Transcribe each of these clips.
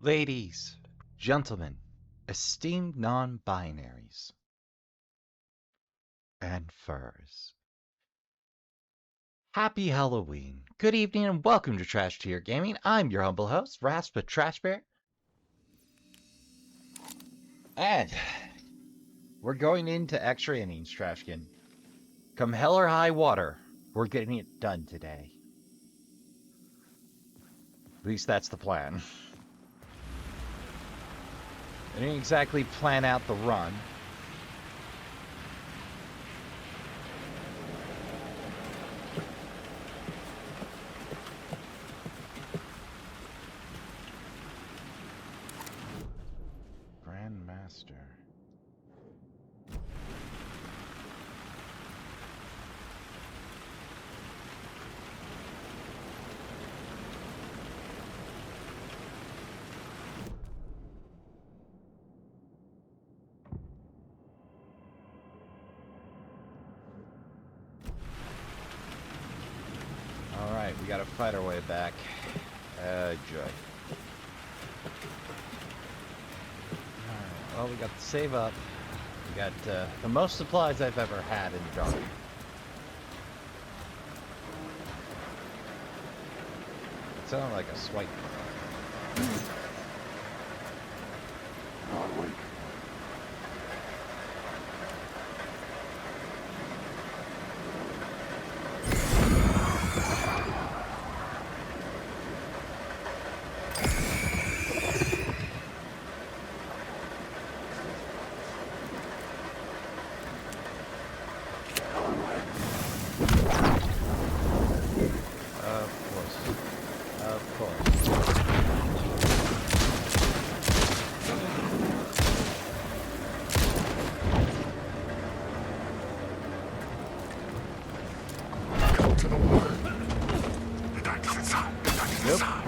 Ladies, gentlemen, esteemed non-binaries, and furs. Happy Halloween. Good evening and welcome to Trash Tier Gaming. I'm your humble host, Rasp the Trashbear. And we're going into extra innings, Trashkin. Come hell or high water, we're getting it done today. At least that's the plan. I didn't exactly plan out the run. Grandmaster. Alright, we gotta fight our way back. Joy. Alright, well, we got the save up. We got the most supplies I've ever had in the dark. It sounded like a swipe. Wait. Of course. Come to the water. The dike is inside. The dike is inside.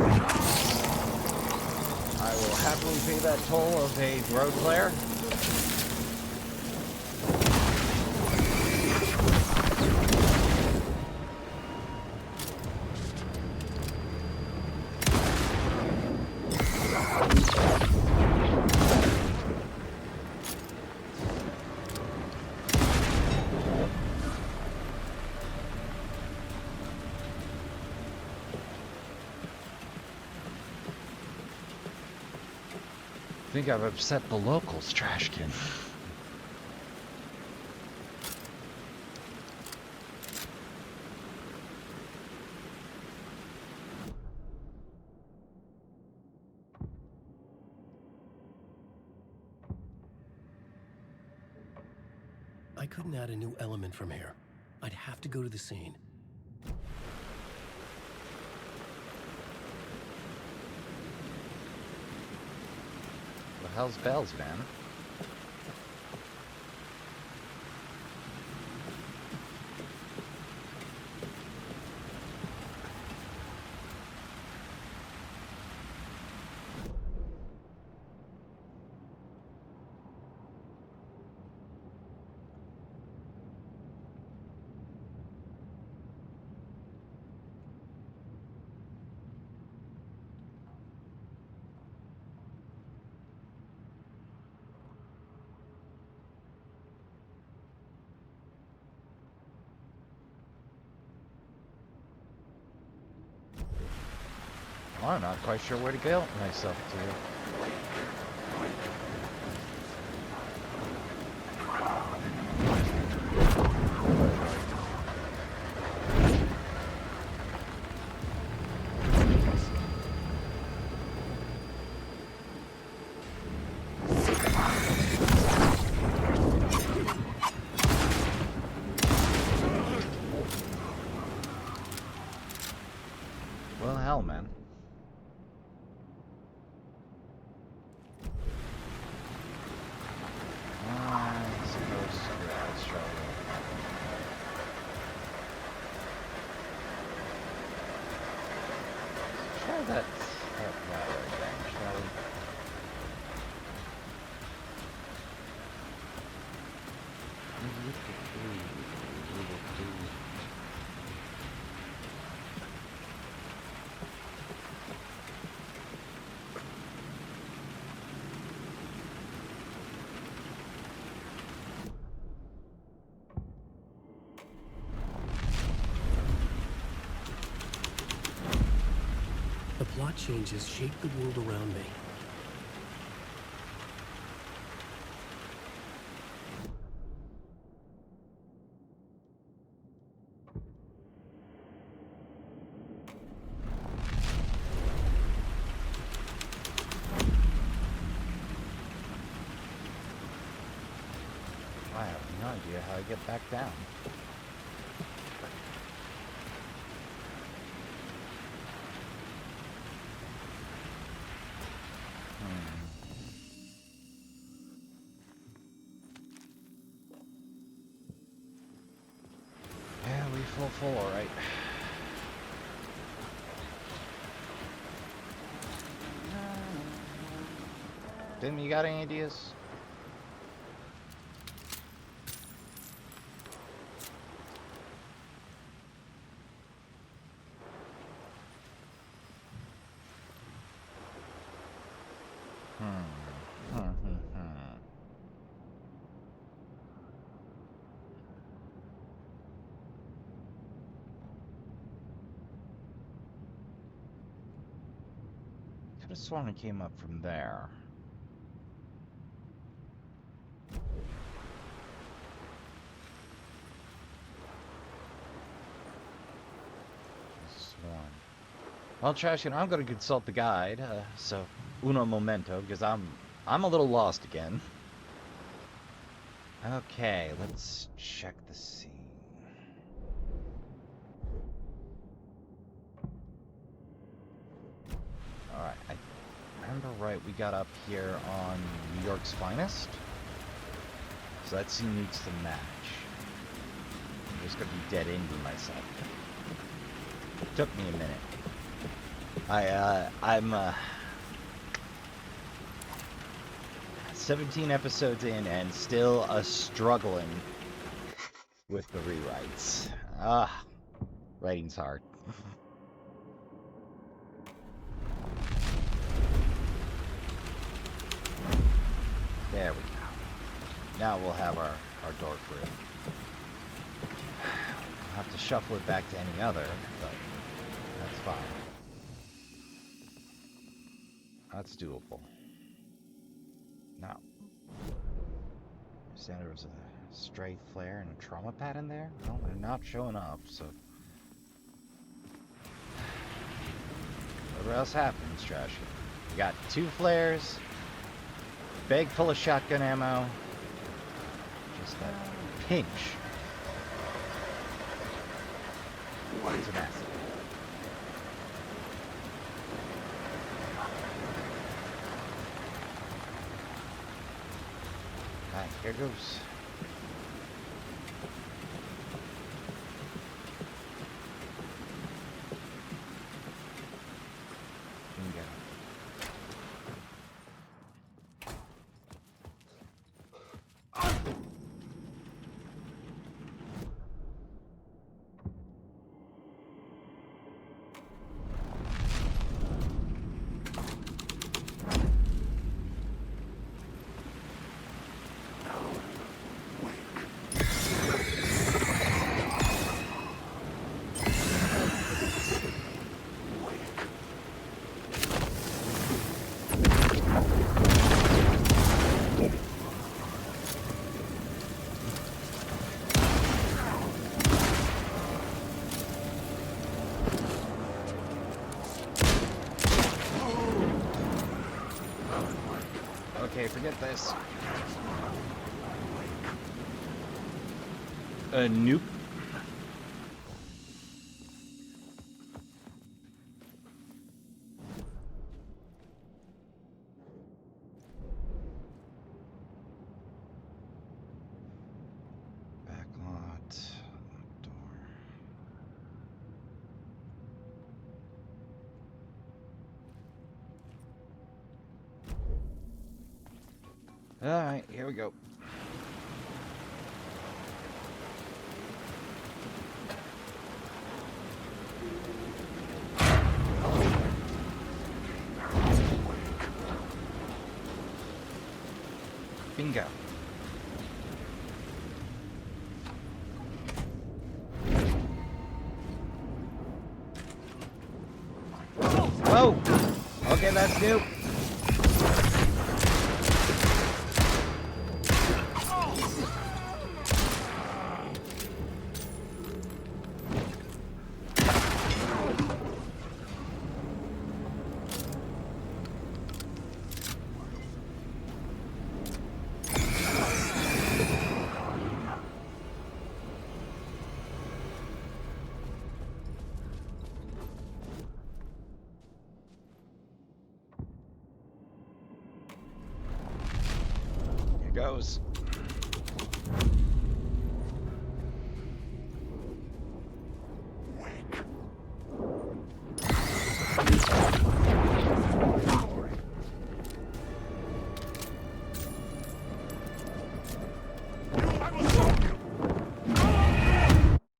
I will happily pay that toll of a road flare. I think I've upset the locals, Trashkin. I couldn't add a new element from here. I'd have to go to the scene. The hell's bells, man? Well, I'm not quite sure where to go myself to. Well, hell, man. I suppose let's try that ladder again, shall we? Plot changes shape the world around me. I have no idea how to get back down. Yeah, we full, alright. Tim, you got any ideas? Could have sworn it came up from there. Sworn. Well, Trashkin, I'm going to consult the guide. So, uno momento, because I'm a little lost again. Okay, let's check the scene. Alright, I remember right, we got up here on New York's Finest. So that scene needs to match. I'm just gonna be dead ending myself. It took me a minute. I'm 17 episodes in and still struggling with the rewrites. Writing's hard. There we go. Now we'll have our door through. We'll have to shuffle it back to any other, but that's fine. That's doable. Now, understand there was a stray flare and a trauma pad in there? Well, they're not showing up, so... Whatever else happens, Trashkin. We got 2 flares, bag full of shotgun ammo, just that pinch. It's an acid. Alright, here goes. Bingo. Okay, forget this. Nope. Backlot. Door. Alright, here we go. Bingo. Oh! Okay, that's new. Goes.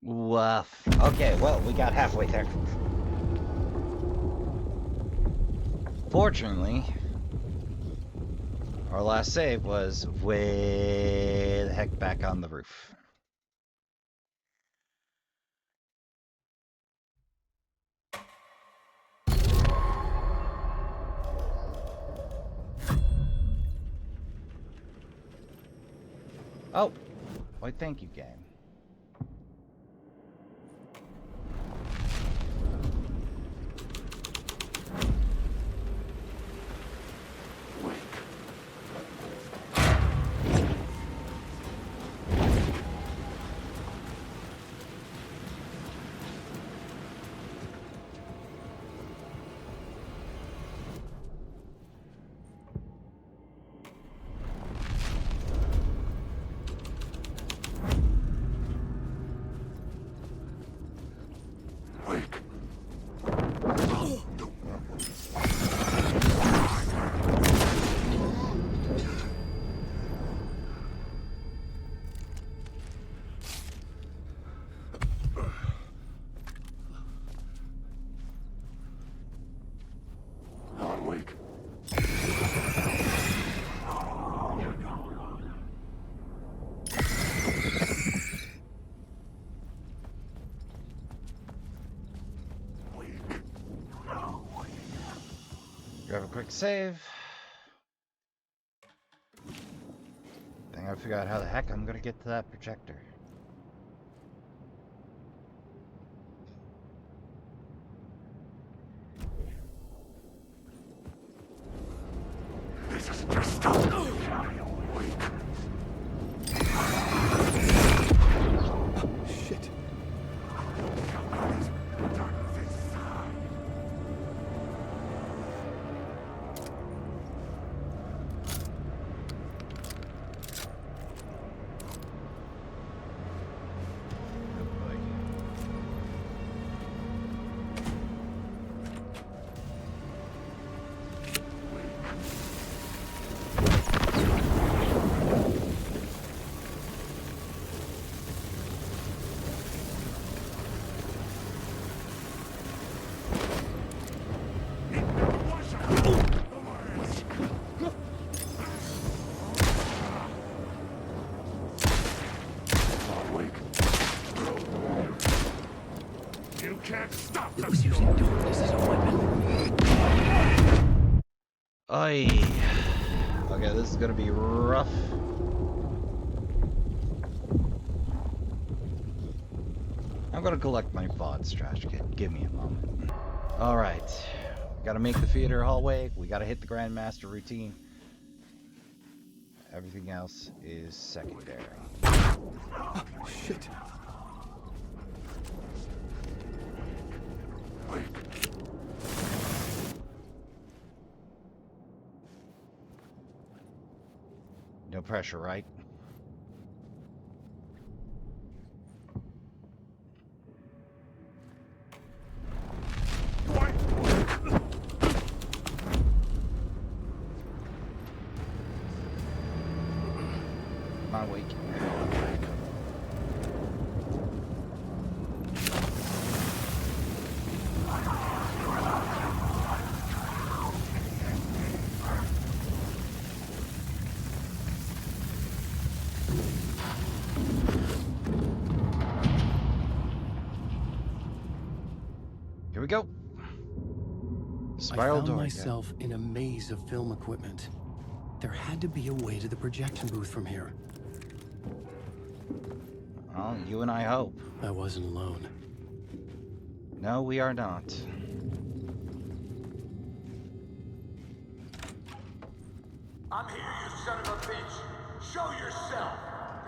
Woof. Okay, well, we got halfway there. Fortunately, our last save was way the heck back on the roof. Oh, why thank you, game. Grab a quick save. Think I figured out how the heck I'm gonna get to that projector. This is just stuff. Shit. Can't stop It them. was using darkness as a weapon. Oy. Okay, this is gonna be rough. I'm gonna collect my VODs, trash kid. Give me a moment. Alright. We gotta make the theater hallway. We gotta hit the Grandmaster routine. Everything else is secondary. Oh, shit. No pressure, right? My week. Here we go. Spiral found door. myself in a maze of film equipment. There had to be a way to the projection booth from here. Well, you and I hope. I wasn't alone. No, we are not. I'm here, you son of a bitch. Show yourself.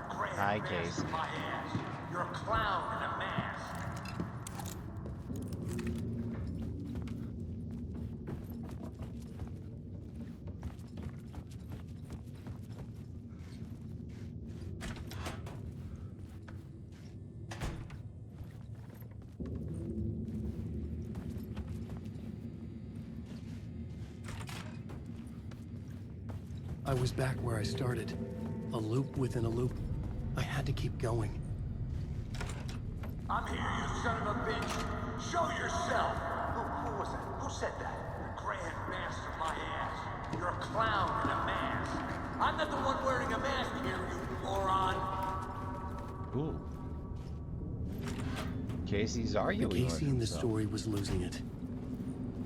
The grand Hi, mask Casey. of my ass. You're a clown in a mask. I was back where I started. A loop within a loop. I had to keep going. I'm here, you son of a bitch. Show yourself. Who was that? Who said that? The grand master of my ass. You're a clown in a mask. I'm not the one wearing a mask here, you moron. Ooh. Casey's arguing with Casey in the himself. story was losing it.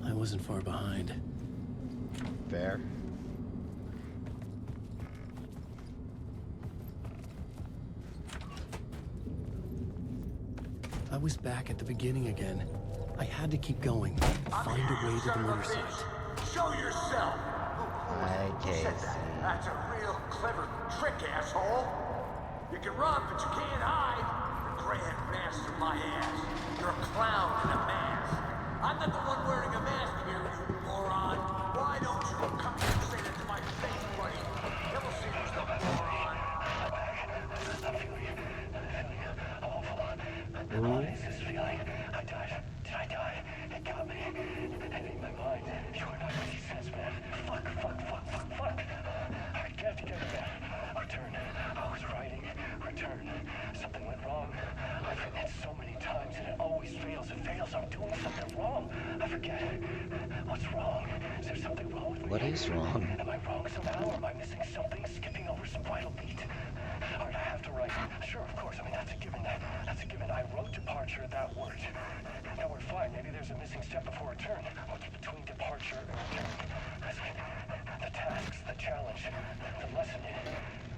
I wasn't far behind. Fair. I was back at the beginning again. I had to keep going. Find a way to the murder site. Show yourself. Hi, Who said Casey. that? That's a real clever trick, asshole. You can run, but you can't hide. The grand master of my ass. You're a clown in a mask. I'm not the one wearing a mask here, you moron. Why don't you come here and say that to my face, buddy? Then we'll see who's the moron. Ooh. This feeling. I died. Did I die? It got me. And in my mind, you are not what he says, man. Fuck. I can't get it back. Return. I was writing. Return. Something went wrong. I've written it so many times and it always fails. It fails. I'm doing something wrong. I forget. What's wrong? Is there something wrong with me? What is wrong? Am I wrong somehow? Or am I missing something? Skipping over some vital beat? Alright, I have to write. Sure, of course. I mean, that's a given. That's a given. I wrote departure, that word. Now we're fine. Maybe there's a missing step before return. What's between departure and return? The tasks, the challenge, the lesson,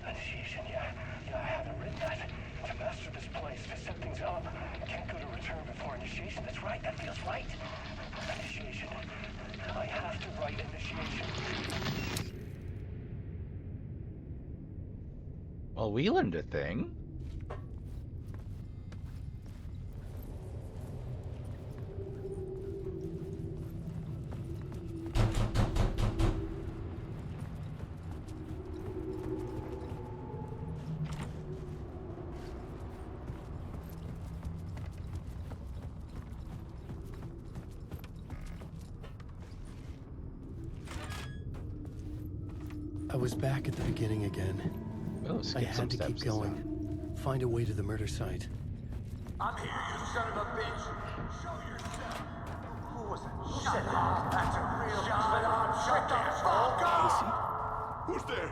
initiation. Yeah, I haven't written that. To master this place, to set things up. Can't go to return before initiation. That's right. That feels right. Initiation. I have to write initiation. Well, we learned a thing. I was back at the beginning again. Oh, I skip some had to steps keep this going. time. Find a way to the murder site. I'm here, you son of a bitch. Show yourself. Who was that? Who said that? That's a real trick, asshole. Who's there?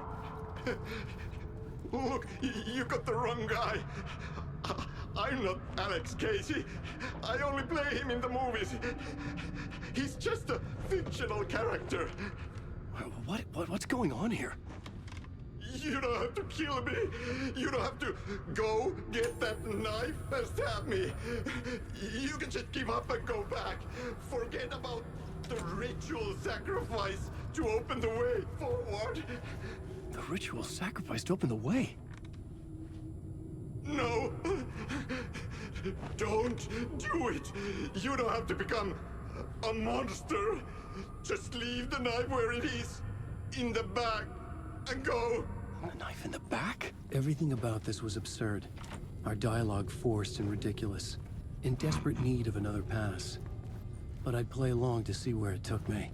Look, you got the wrong guy. I'm not Alex Casey. I only play him in the movies. He's just a fictional character. What's going on here? You don't have to kill me. You don't have to go get that knife and stab me. You can just give up and go back. Forget about the ritual sacrifice to open the way forward. The ritual sacrifice to open the way. No! Don't do it! You don't have to become a monster! Just leave the knife where it is, in the bag, and go! A knife in the back? Everything about this was absurd. Our dialogue forced and ridiculous. In desperate need of another pass. But I'd play along to see where it took me.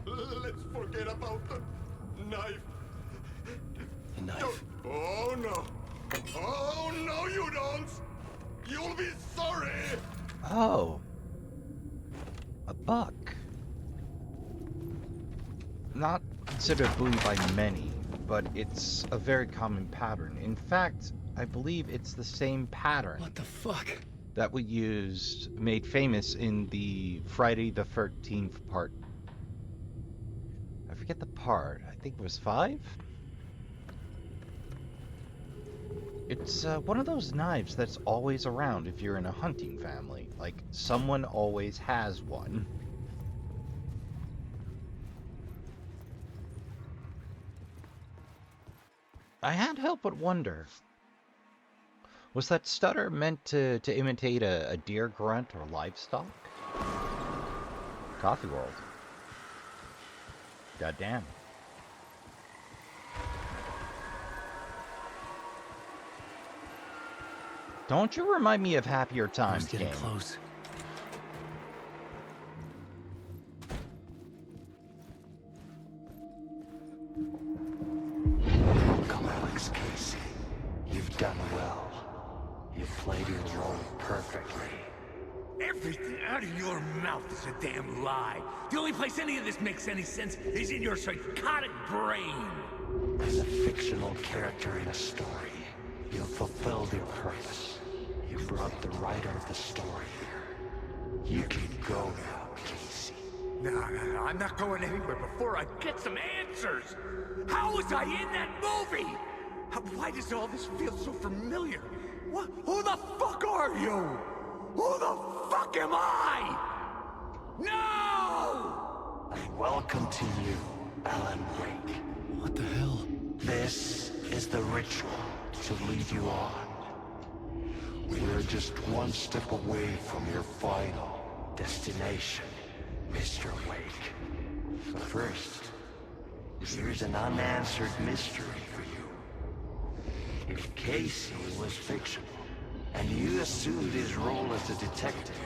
Let's forget about the knife. The knife? Don't. Oh no! Oh no, you don't! You'll be sorry! Oh. A buck. Not considered bully by many, but it's a very common pattern. In fact, I believe it's the same pattern. What the fuck? that we used, made famous in the Friday the 13th part. I forget the part. I think it was 5? It's one of those knives that's always around if you're in a hunting family. Like, someone always has one. I can't help but wonder, was that stutter meant to imitate a deer grunt or livestock? Coffee World. Goddamn. Don't you remind me of happier I was times, getting game. close. Welcome, Alex Casey. You've done well. You've played your role perfectly. Everything out of your mouth is a damn lie. The only place any of this makes any sense is in your psychotic brain. As a fictional character in a story, you've fulfilled your purpose. You brought the writer of the story here. You can go now, Casey. No, I'm not going anywhere before I get some answers. How was I in that movie? Why does all this feel so familiar? What? Who the fuck are you? Who the fuck am I? No! And welcome to you, Alan Wake. What the hell? This is the ritual to lead you on. We're just one step away from your final destination, Mr. Wake. But first, here's an unanswered mystery for you. If Casey was fictional, and you assumed his role as a detective,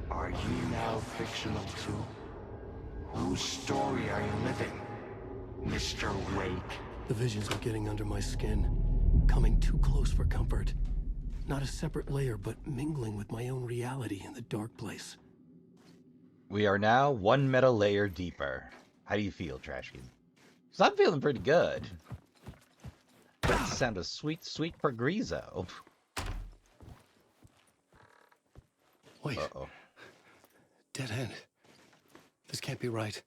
are you now fictional too? Whose story are you living, Mr. Wake? The visions are getting under my skin, coming too close for comfort. Not a separate layer, but mingling with my own reality in the dark place. We are now one meta layer deeper. How do you feel, Trashkin? 'Cause I'm feeling pretty good. That sound of sweet, sweet Progreso. Wait, Uh-oh. dead end. This can't be right.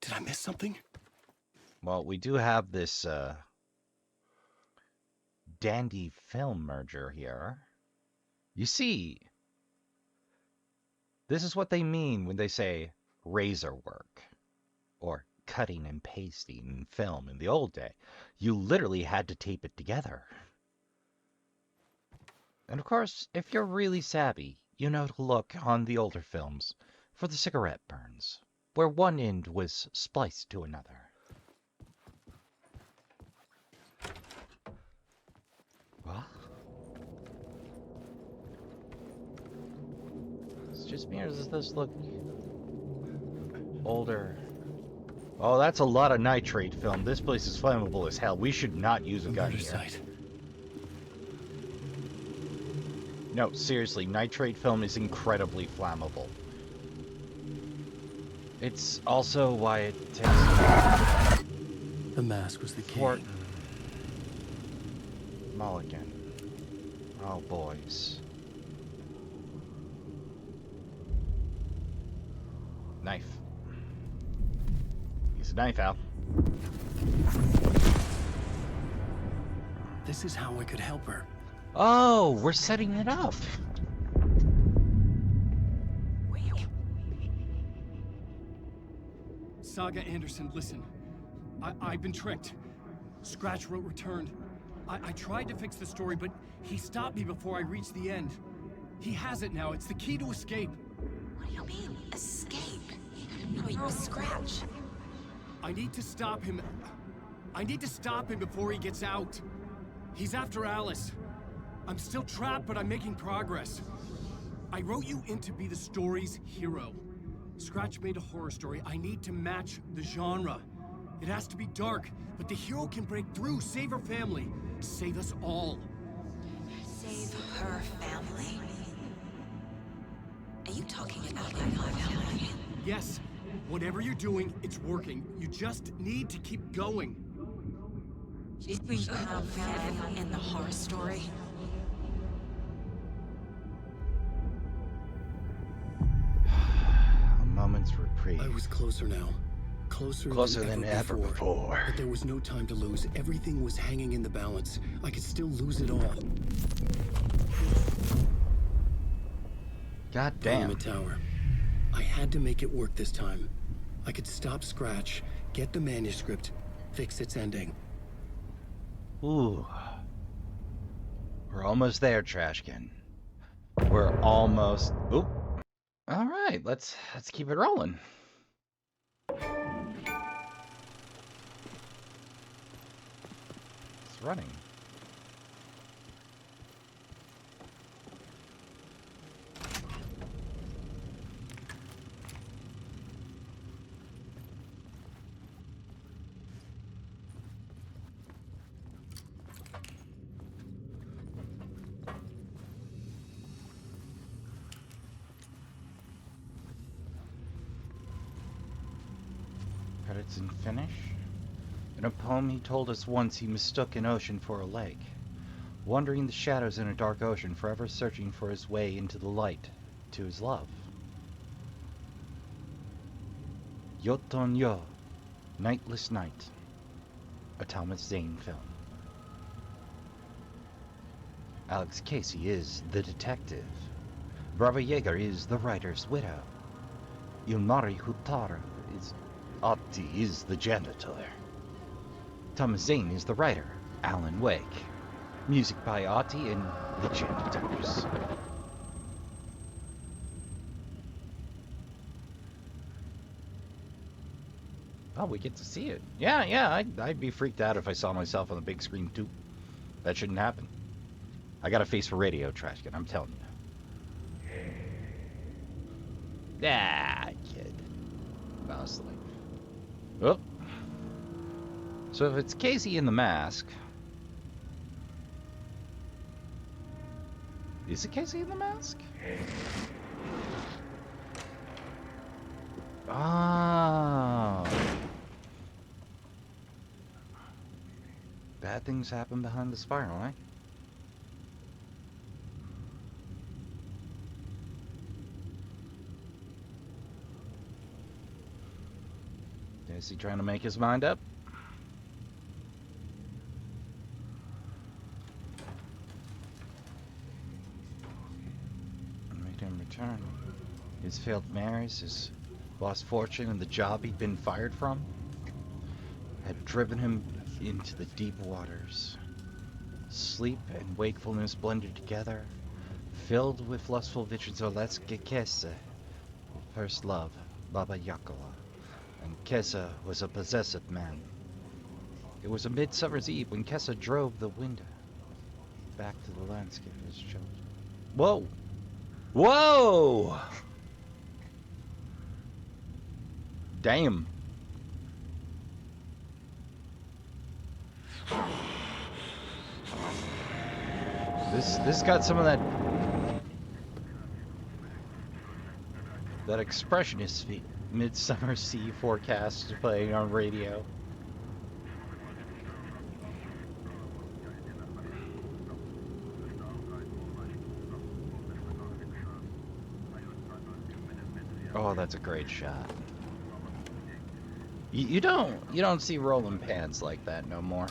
Did I miss something? Well, we do have this, dandy film merger here. You see, this is what they mean when they say razor work, or cutting and pasting in film in the old day. You literally had to tape it together. And of course, if you're really savvy, you know to look on the older films for the cigarette burns, where one end was spliced to another. What? It's just me, or does this look older? Oh, that's a lot of nitrate film. This place is flammable as hell. We should not use a gun Murder here. site. No, seriously, nitrate film is incredibly flammable. It's also why it takes The mask was the key. Fort Mulligan. Oh, boys. Knife. Use a knife, Al. This is how I could help her. Oh, we're setting it up. Saga Anderson, listen. I've been tricked. Scratch wrote returned. I tried to fix the story, but he stopped me before I reached the end. He has it now. It's the key to escape. What do you mean, escape? No, you're a Scratch. I need to stop him. I need to stop him before he gets out. He's after Alice. I'm still trapped, but I'm making progress. I wrote you in to be the story's hero. Scratch made a horror story. I need to match the genre. It has to be dark, but the hero can break through, save her family, save us all. Save her family? Are you talking about my family? Yes, whatever you're doing, it's working. You just need to keep going. You have family in the horror story? moment's reprieve. I was closer now. Closer than ever before. But there was no time to lose. Everything was hanging in the balance. I could still lose it all. God damn. Parliament Tower. I had to make it work this time. I could stop Scratch, get the manuscript, fix its ending. Ooh. We're almost there, Trashkin. We're almost... Oop. All right, let's keep it rolling. It's running. Credits in Finnish. In a poem he told us once he mistook an ocean for a lake, wandering the shadows in a dark ocean, forever searching for his way into the light, to his love. Yoton Yo, Nightless Night, a Thomas Zane film. Alex Casey is the detective. Brava Yeager is the writer's widow. Ilmari Hutara is... Opti is the janitor. Thomas Zane is the writer. Alan Wake. Music by Otti and the Janitors. Oh, we get to see it. Yeah, I'd be freaked out if I saw myself on the big screen too. That shouldn't happen. I got a face for radio, Trashkin, I'm telling you. Ah, kid. Honestly. Oh. So if it's Casey in the mask... Is it Casey in the mask? Ah. Bad things happen behind the spiral, eh? Is he trying to make his mind up? Made him return. His failed marriage, his lost fortune, and the job he'd been fired from had driven him into the deep waters. Sleep and wakefulness blended together, filled with lustful visions of Let's-Get Kesa, first love, Baba Yakola. And Kesa was a possessive man. It was a midsummer's eve when Kesa drove the window back to the landscape of his children. Whoa! Whoa! Damn. This got some of that expressionist midsummer sea forecast playing on radio. Oh, that's a great shot. You don't see rolling pans like that no more.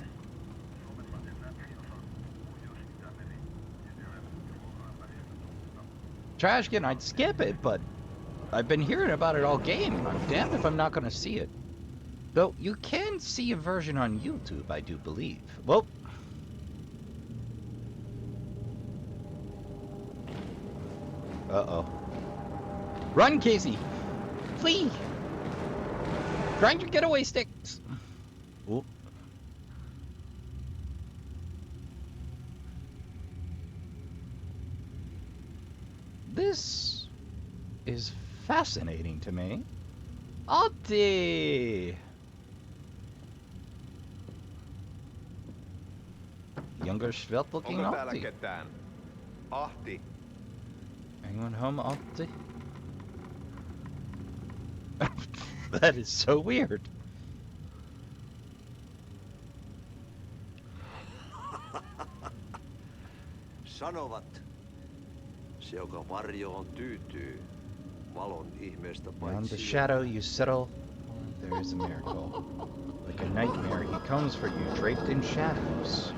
Trashkin, I'd skip it, but I've been hearing about it all game. I'm damned if I'm not going to see it. Though you can see a version on YouTube, I do believe. Well. Uh-oh. Run, Casey! Flee! Grind your getaway sticks! Ooh. This is fascinating to me. Otti! Younger, svelte-looking Otti. Ahti. Anyone home, Otti? That is so weird. Sanovat, se joka varjoon tyytyy, valon ihmeestä Beyond the paitsi... shadow you settle, there is a miracle. Like a nightmare, he comes for you, draped in shadows.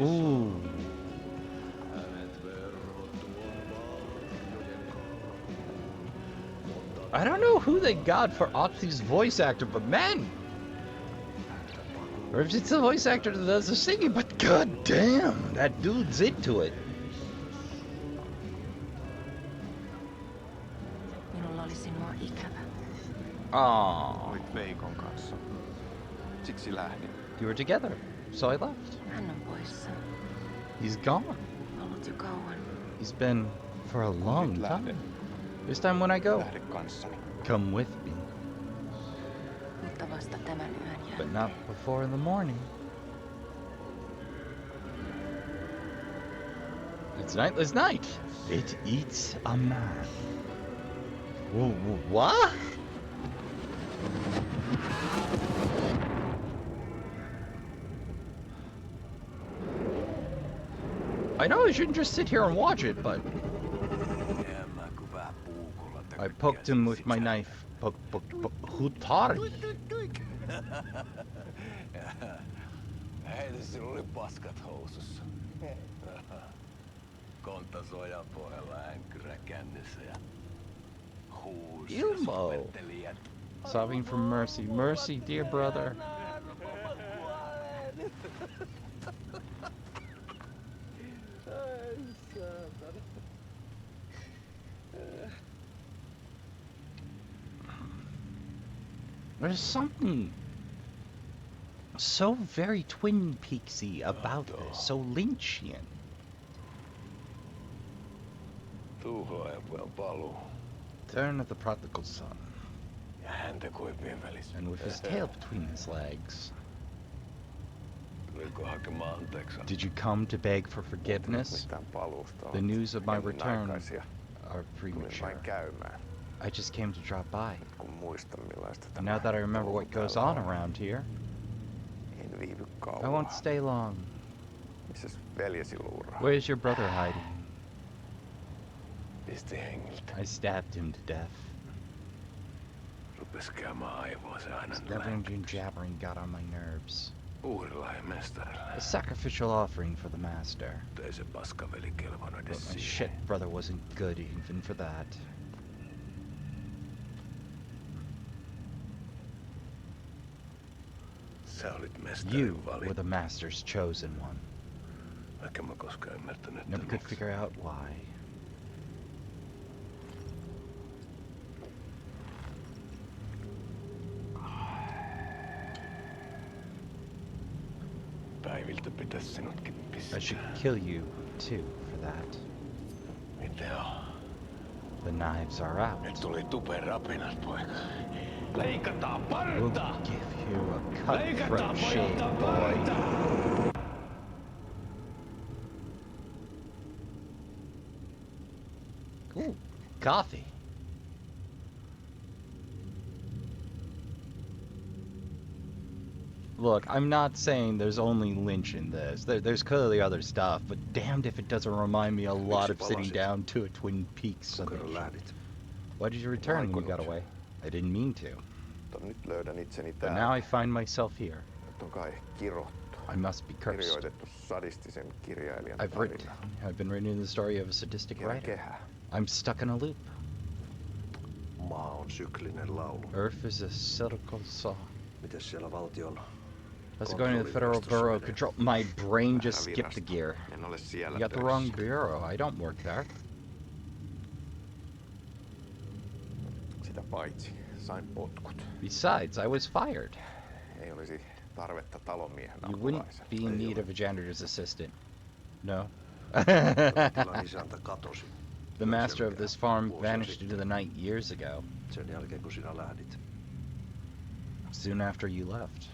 Ooh. I don't know who they got for Octi's voice actor, but man! Or if it's the voice actor that does the singing, but god damn, that dude's into it. Minulla oli sinua ikävä. Aww. Olit Veikon kanssa. Siksi lähdin. You were together, so I left. Hän on poissa. He's gone. Ollut jo kauan. He's been for a long Nyt lähden. time. This time when I go, Lähde kanssani. come with me. Mutta vasta tämän yön But jälkeen. not before in the morning. It's nightless night. It eats a man. What? I know I shouldn't just sit here and watch it, but I poked him with my knife. Poke. Hutari. Heitä sinulla oli paskat housussa. Kontas ojan pohjalla änkyrä kännissä ja huusi ja Ilmo. sopetteli ja... Sobbing for mercy. Mercy, dear brother. There's something so very Twin Peaksy about this, so Lynchian. Tuhlaajapojan paluu. Turn of the prodigal son, Ja häntä koipien välissä. and with his tail between his legs. Tuliko hakemaan anteeksi? Did you come to beg for forgiveness? Mitään paluusta. The news of my return Ennenaikaisia. are Tulin premature. vain käymään. I just came to drop by. Kun muistan millaista And tämä now that I remember what touhu goes täällä on on, around here, en viivy I kauan. won't stay long. Missäs veljesi luuraa? Where's your brother hiding? Pisti hengiltä. I stabbed him to death. Rupes käymään aivoa se aina His never-ending jabbering got on my nerves. Uhrilahja mestarille. A sacrificial offering for the master. Ei se paskaveli kelvannut But edes my siihen. shit brother wasn't good even for that. Sä olit You mestarin were valittu. the master's chosen one. Vaikka mä koskaan ymmärtänyt, että Never could miksi. figure out why. Päiviltä pitäis sinutkin pistää. I should kill you too for that. Mitä on? The knives are Nyt out. tuli tupen rapinat, poika. Leikataan We'll parta! give you a Leikataan cutthroat shave, pojalta boy. parta! Ooh, coffee. Look, I'm not saying there's only Lynch in this. There's clearly other stuff, but damned if it doesn't remind me a lot of sitting down to a Twin Peaks Kun kerran summation. lähdit. Why did you return when you got Aikonut. away? I didn't mean to, Mutta nyt löydän itseni but täällä. now I find myself here. Nyt on kai kirottu. I must be cursed. Kirjoitettu sadistisen kirjailijan I've been reading the story of a sadistic Kierrän writer. kehää. I'm stuck in a loop. Maa on syklinen laulu. Earth is a cyclical saw. Mites siellä valtion How's it going to the Federal Bureau of Control? My brain just Vähän skipped the virasto. gear. En ole siellä You got the töissä. wrong bureau. I don't work there. Sitä paitsi sain potkut. Besides, I was fired. Ei olisi tarvetta talonmiehen You wouldn't apulaiselle. be in need of a janitor's assistant. No. tilan isäntä katosi. The master of this farm vanished into the night years ago, Sen jälkeen kun sinä lähdit. soon after you left.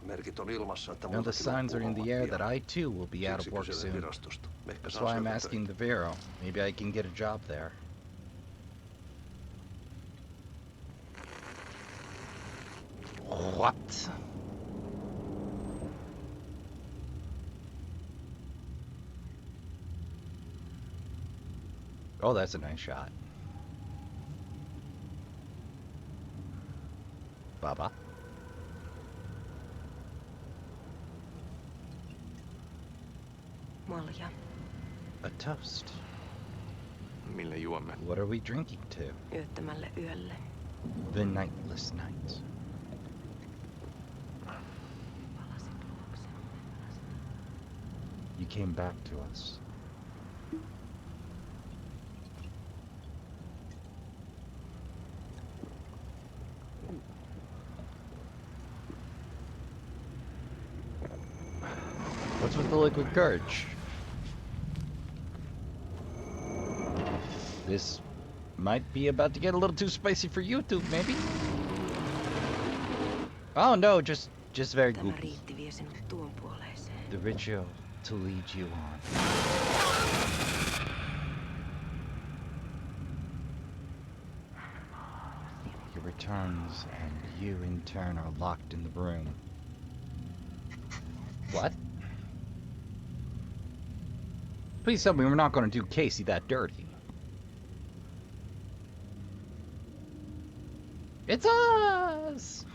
Merkit on ilmassa, että Now the multakin signs are in the loppuu air homma that pian. pian. I too will be out of Siksi work kyselen soon. virastosta. Ehkä That's saa why I'm sieltä asking töitä. the Bureau. Maybe I can get a job there. What? Oh, that's a nice shot. Baba. Malja. A toast. Millä juomme? What are we drinking to? Yöttömälle yölle. The nightless night. Palasit luoksemme. You came back to us. What's with the liquid courage? This might be about to get a little too spicy for YouTube, maybe? Oh no, just very Tämä goopy. riitti vie sinut tuon puoleiseen. The ritual to lead you on. He returns, and you in turn are locked in the room. What? Please tell me we're not going to do Casey that dirty. It's us!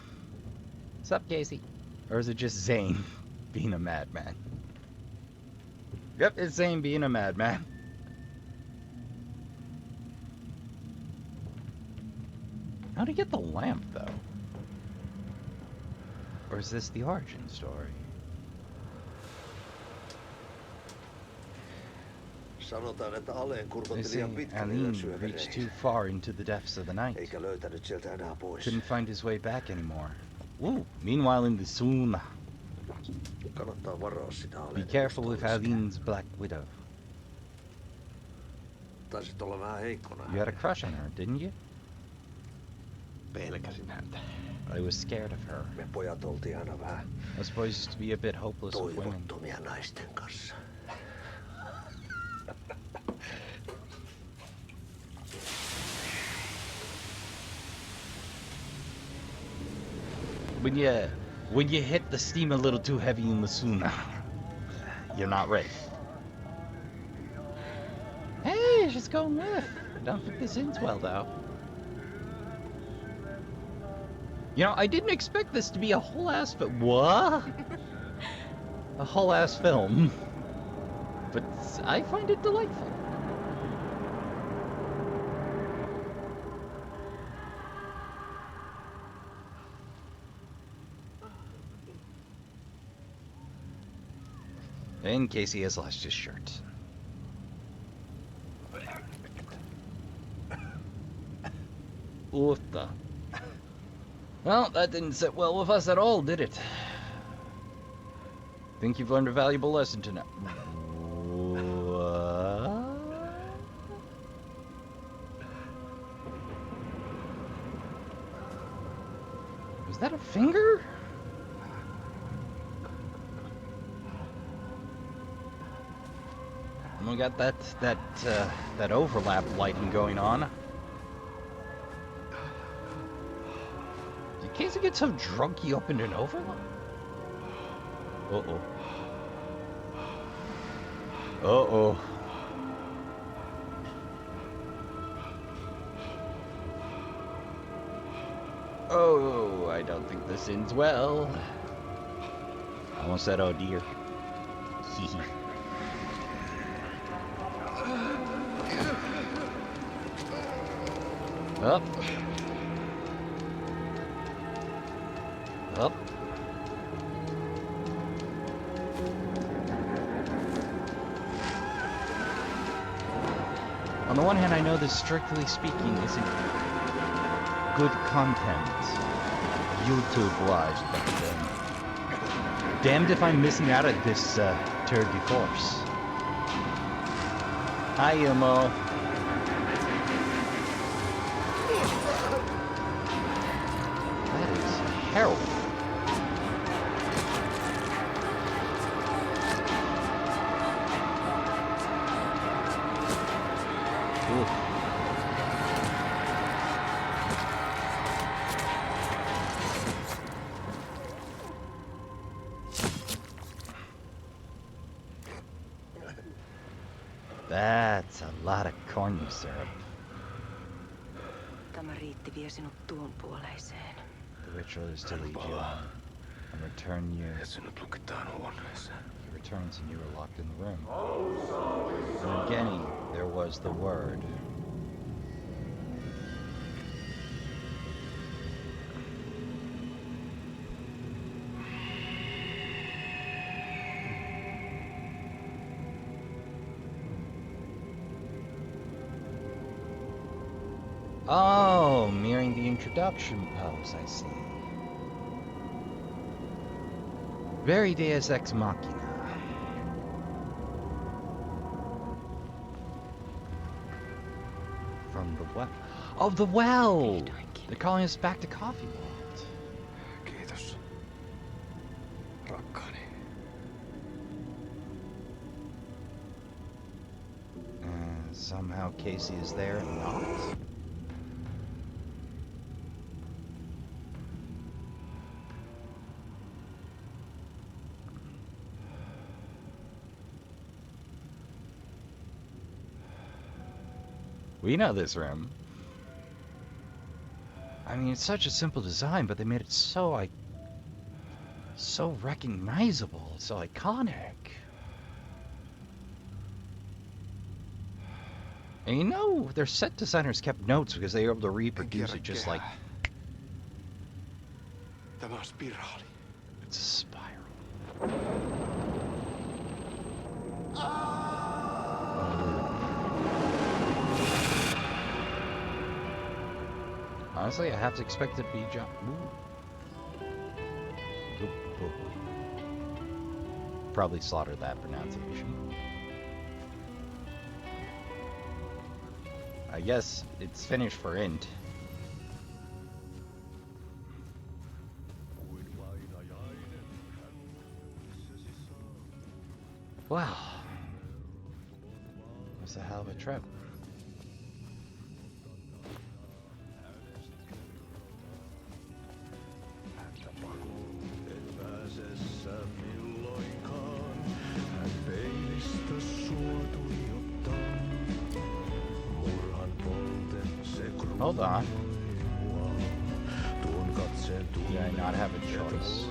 What's up, Casey? Or is it just Zane being a madman? Yep, it's Zane being a madman. How'd he get the lamp, though? Or is this the origin story? Sanotaan, että Aleen They kurkotti say liian pitkälle yön Aline reached too syövereihin. far into the depths of the night. Eikä löytänyt sieltä enää pois. Couldn't find his way back anymore. Woo! Meanwhile in the sauna. Kannattaa varoa sitä Aleen. Be careful with Aline's Black Widow. Taisit olla vähän heikkona. You had a crush on her, didn't you? Pelkäsin häntä. I was scared of her. Me pojat oltiin aina vähän I was supposed to be a bit hopeless with women. toivottomia naisten kanssa. When you hit the steam a little too heavy in the sauna, you're not ready. Hey, she's going with. I don't think this ends well, though. You know, I didn't expect this to be a whole ass film. What? A whole ass film. But I find it delightful. In case he has lost his shirt. What the? Well, that didn't sit well with us at all, did it? Think you've learned a valuable lesson tonight. What? Was that a finger? And we got that overlap lighting going on. Did Casey get so drunk he opened an overlap? Uh-oh. Uh-oh. Oh, I don't think this ends well. I almost said, oh dear. Hee Up. Up. On the one hand, I know this, strictly speaking, isn't good content, YouTube-wise, but damned if I'm missing out at this tour de force. Hi, Imo. That is heroin. Oof. That's a lot of corn syrup. Tämä riitti vie sinut tuon puoleiseen. The ritual is to lead you on and return you. He returns and you are locked in the room. And again, there was the word. Oh, mirroring the introduction pose, I see. Very Deus Ex Machina. From the well. Oh, the well! They're calling us back to Coffee World. Kiitos, rakkaani. Somehow Casey is there and not. We know this room. I mean, it's such a simple design, but they made it so so recognizable, so iconic. And you know, their set designers kept notes because they were able to reproduce it just like... Tämä on spiraali. It's a spiral. Honestly, I have to expect it to be John. Probably slaughtered that pronunciation. I guess it's finished for Int. Wow. That's a hell of a trip. Hold on. Did I not have a choice?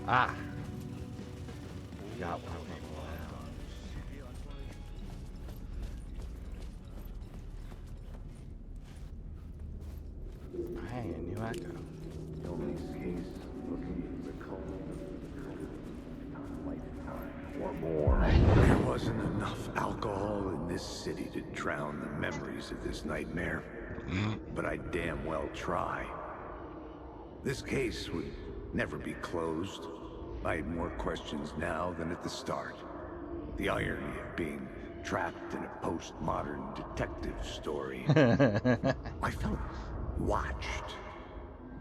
Ah. Got one. Hey, a new echo. There wasn't enough alcohol in this city to drown the memories of this nightmare. But I damn well try. This case would never be closed. I had more questions now than at the start. The irony of being trapped in a postmodern detective story. I felt watched.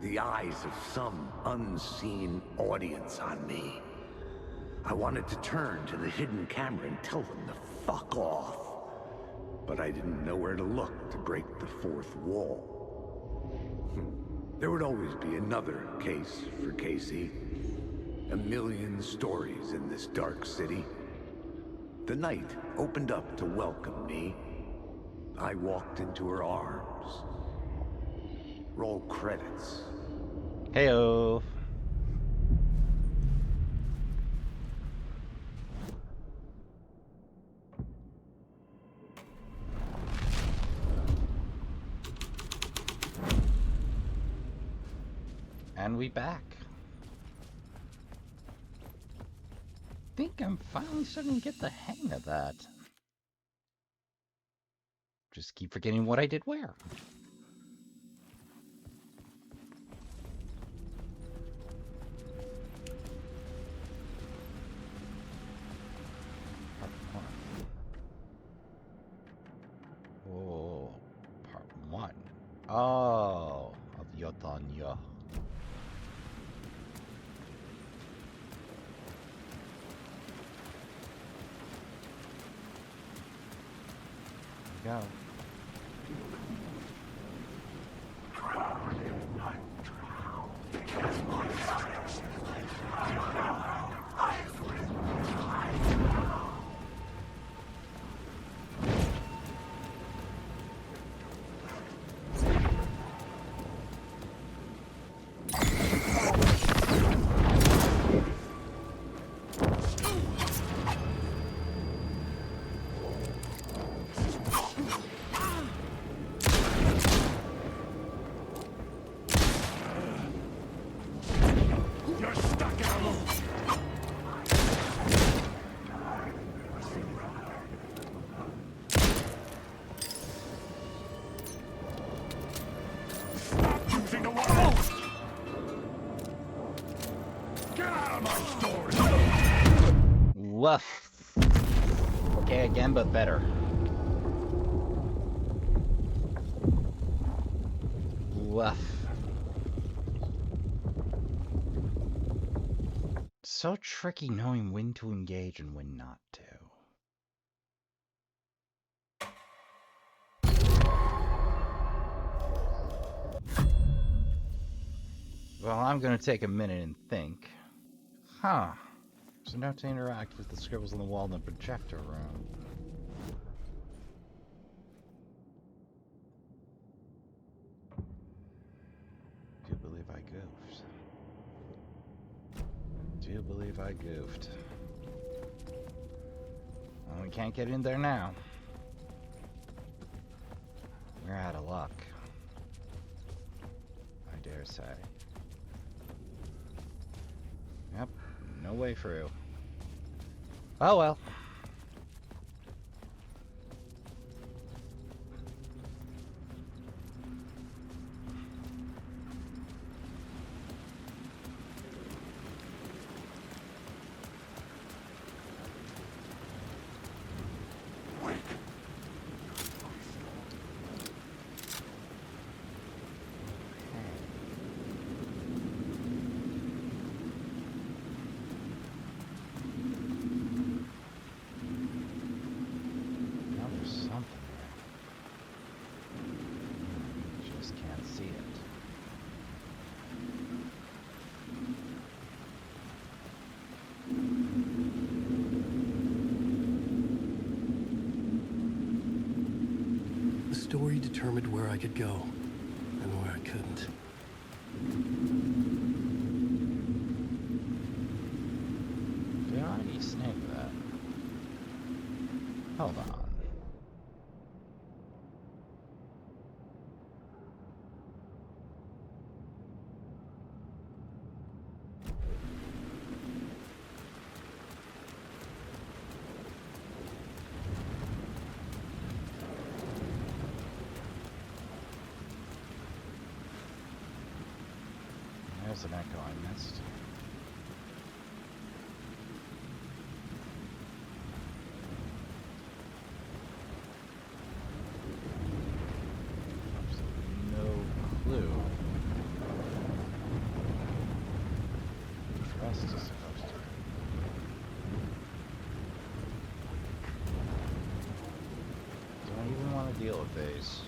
The eyes of some unseen audience on me. I wanted to turn to the hidden camera and tell them to fuck off. But I didn't know where to look to break the fourth wall. There would always be another case for Casey. A million stories in this dark city. The night opened up to welcome me. I walked into her arms. Roll credits. Heyo. And we back. I think I'm finally starting to get the hang of that. Just keep forgetting what I did where. Oh, part one. Oh, of Yotanyo. go. You're stuck in a loop. Stop using the wall! Get out of my store! Woof. Okay, again, but better. Woof. So tricky knowing when to engage and when not to. Well, I'm gonna take a minute and think. Huh. So now to interact with the scribbles on the wall in the projector room. Do believe I goofed. Do believe I goofed. Well, we can't get in there now. We're out of luck. I dare say. Yep, no way through. Oh well. The story determined where I could go and where I couldn't. Did I already snake that? Hold on. There's an echo I missed. Absolutely no clue which rest is supposed to. Do I even want to deal with these?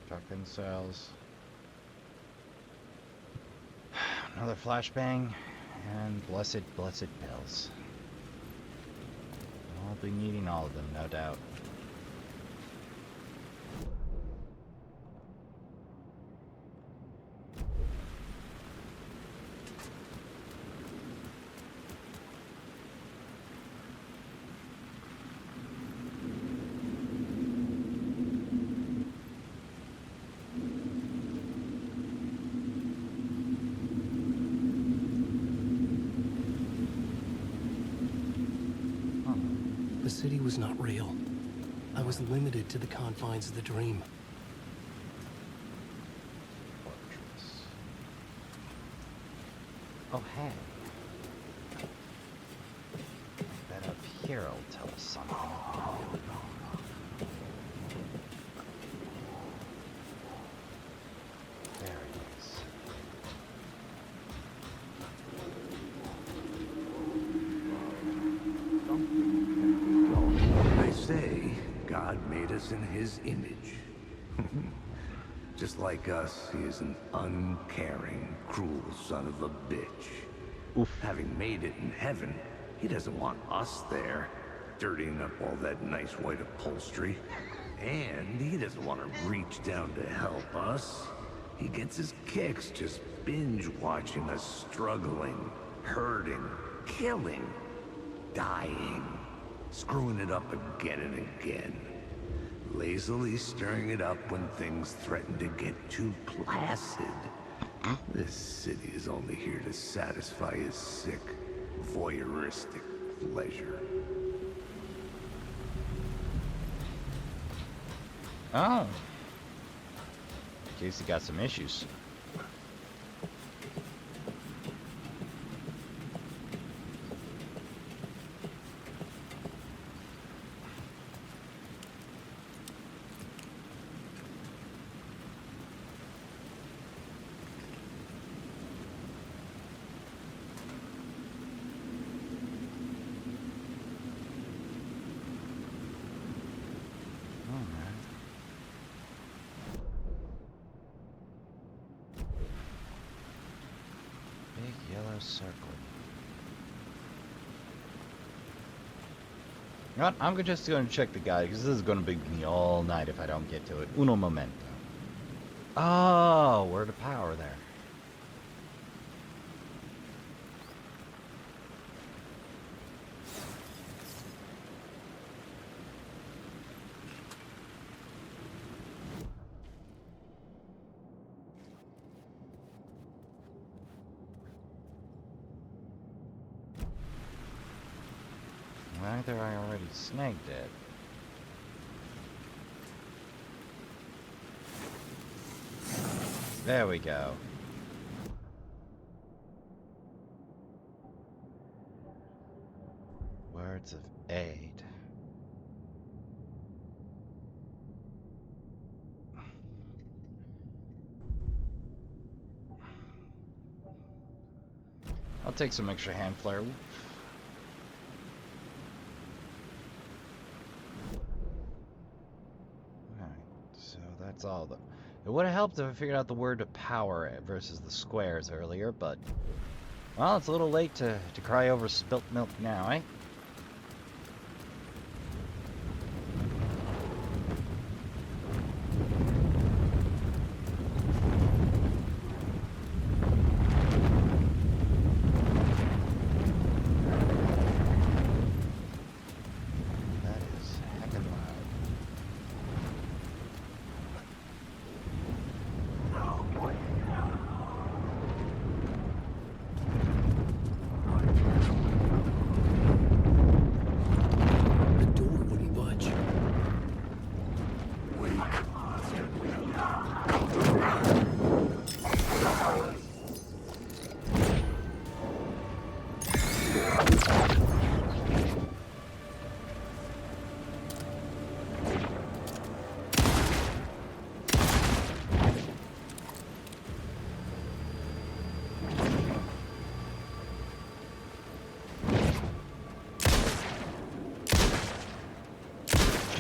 Shotgun cells. Another flashbang, and blessed pills. I'll be needing all of them, no doubt. The city was not real. I was limited to the confines of the dream. Fortress. Oh, hey. That up here will tell us something. There it is. They say God made us in his image. Just like us, he is an uncaring, cruel son of a bitch. Oof. Having made it in heaven, he doesn't want us there, dirtying up all that nice white upholstery. And he doesn't want to reach down to help us. He gets his kicks just binge watching us struggling, hurting, killing, dying, screwing it up again and again. Lazily stirring it up when things threaten to get too placid. This city is only here to satisfy his sick, voyeuristic pleasure. Oh. Casey got some issues. Circle. You know what? I'm just going to check the guide because this is going to be me all night if I don't get to it. Uno momento. Oh, word of power there. Either I already snagged it. There we go. Words of aid. I'll take some extra hand flare. That's all of them. It would have helped if I figured out the word of power versus the squares earlier, but well, it's a little late to cry over spilt milk now, eh?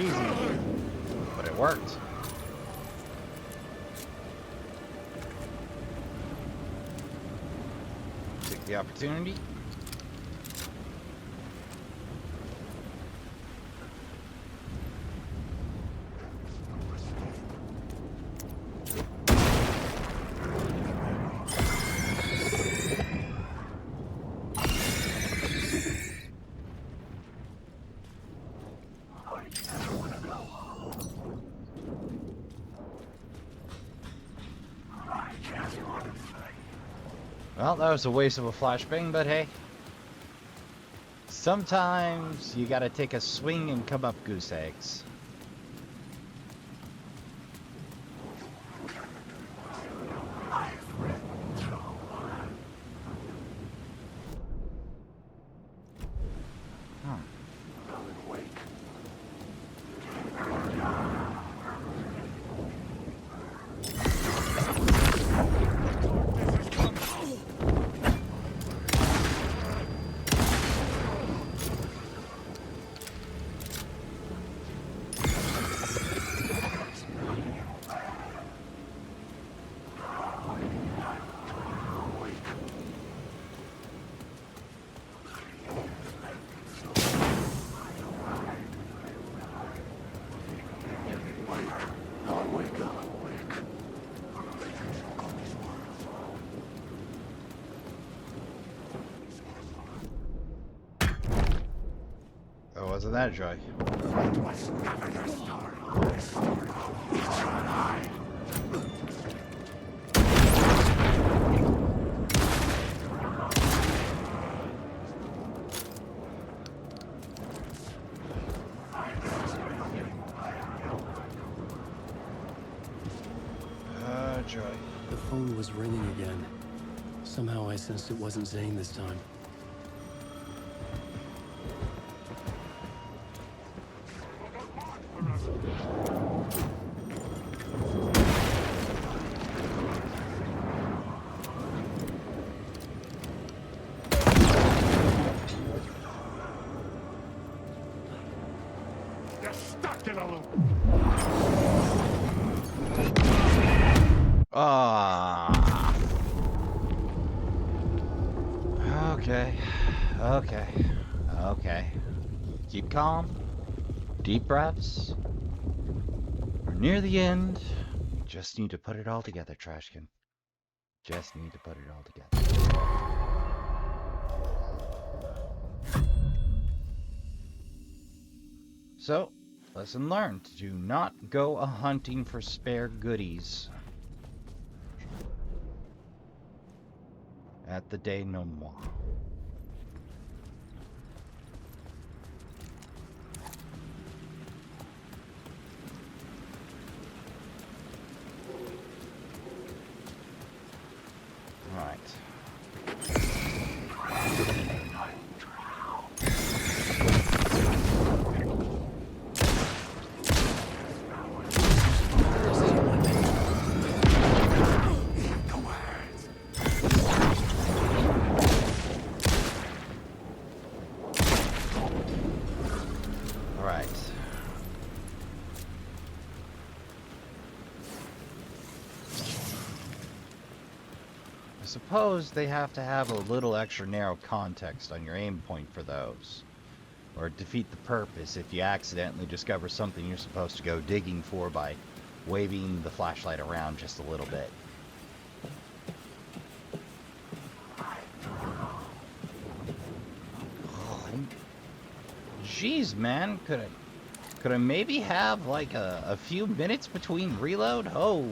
Easy, but it worked. Take the opportunity. Well, that was a waste of a flashbang, but hey. Sometimes you gotta take a swing and come up goose eggs. Oh, wasn't that a joy? Joy. The phone was ringing again. Somehow I sensed it wasn't Zane this time. You're stuck in a loop. Ah. Okay. Okay. Okay. Keep calm. Deep breaths. We're near the end. Just need to put it all together, Trashkin. Just need to put it all together. So, lesson learned. Do not go a-hunting for spare goodies at the denouement. All right. I suppose they have to have a little extra narrow context on your aim point for those. Or defeat the purpose if you accidentally discover something you're supposed to go digging for by waving the flashlight around just a little bit. Jeez, man, could I maybe have like a few minutes between reload? Holy.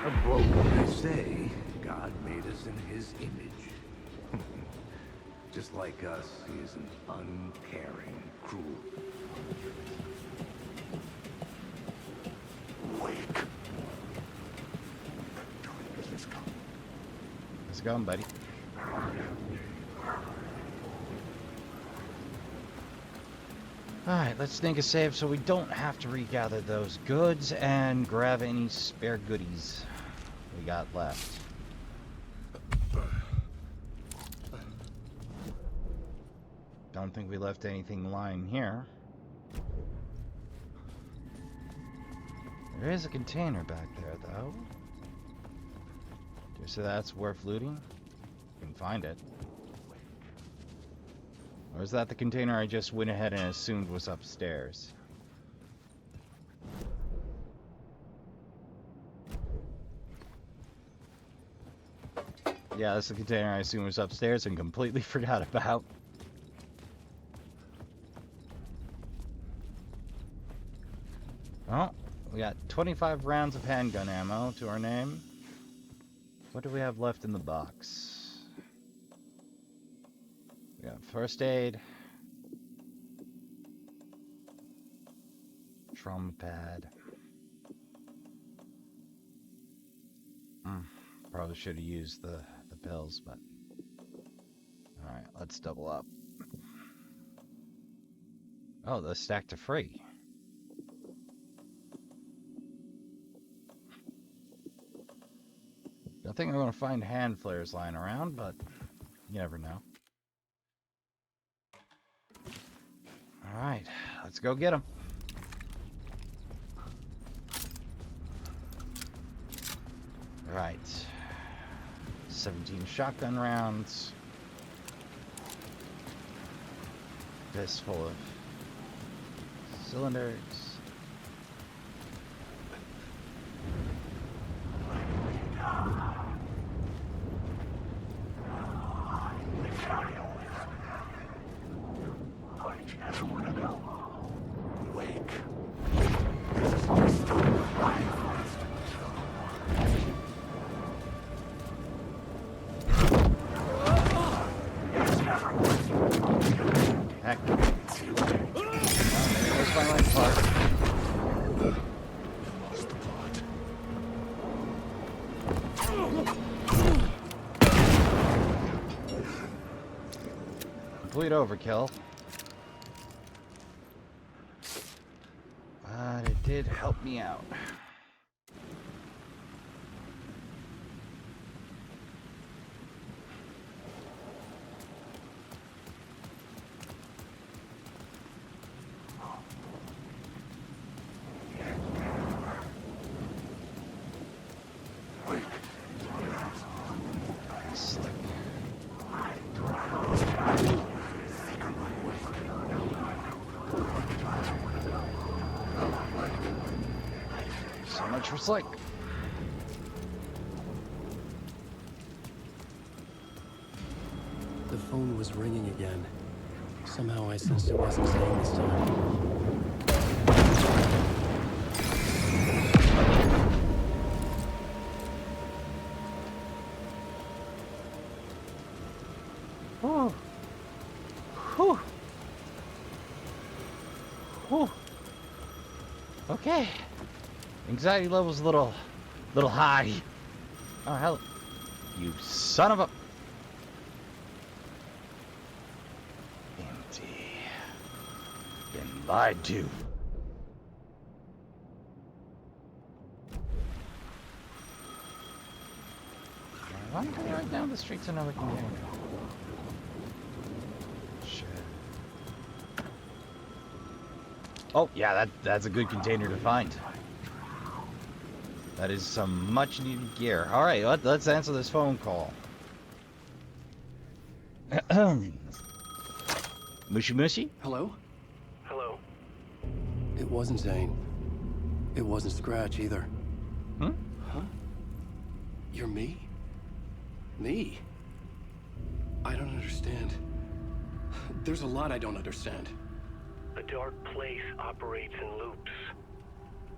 They say God made us in his image. Just like us, he is an uncaring, cruel. Wake. Let's go. Let's go, buddy. Alright, let's sneak a save so we don't have to regather those goods and grab any spare goodies we got left. Don't think we left anything lying here. There is a container back there, though. So that's worth looting? You can find it. Or is that the container I just went ahead and assumed was upstairs? Yeah, that's the container I assumed was upstairs and completely forgot about. Well, we got 25 rounds of handgun ammo to our name. What do we have left in the box? We got first aid. Trauma pad. Probably should have used the pills, but... Alright, let's double up. Oh, the stack to free. I think I'm going to find hand flares lying around, but you never know. Alright, let's go get them. Alright. 17 shotgun rounds. This full of cylinders. back. Oh, there goes my life part. Complete overkill. But it did help me out. So much for Slick. The phone was ringing again. Somehow I sensed it wasn't Zane this time. Whew. Whew. Whew. Okay. Anxiety level's a little high. Oh hell. You son of a... Empty. Been lied to. I'm going right down the street to another container. Shit. Oh, yeah, that's a good container to find. That is some much needed gear. Alright, let's answer this phone call. Mushy Mushy? Hello? Hello? It wasn't Zane. It wasn't Scratch either. Hmm? Huh? You're me? Me? I don't understand. There's a lot I don't understand. The dark place operates in loops.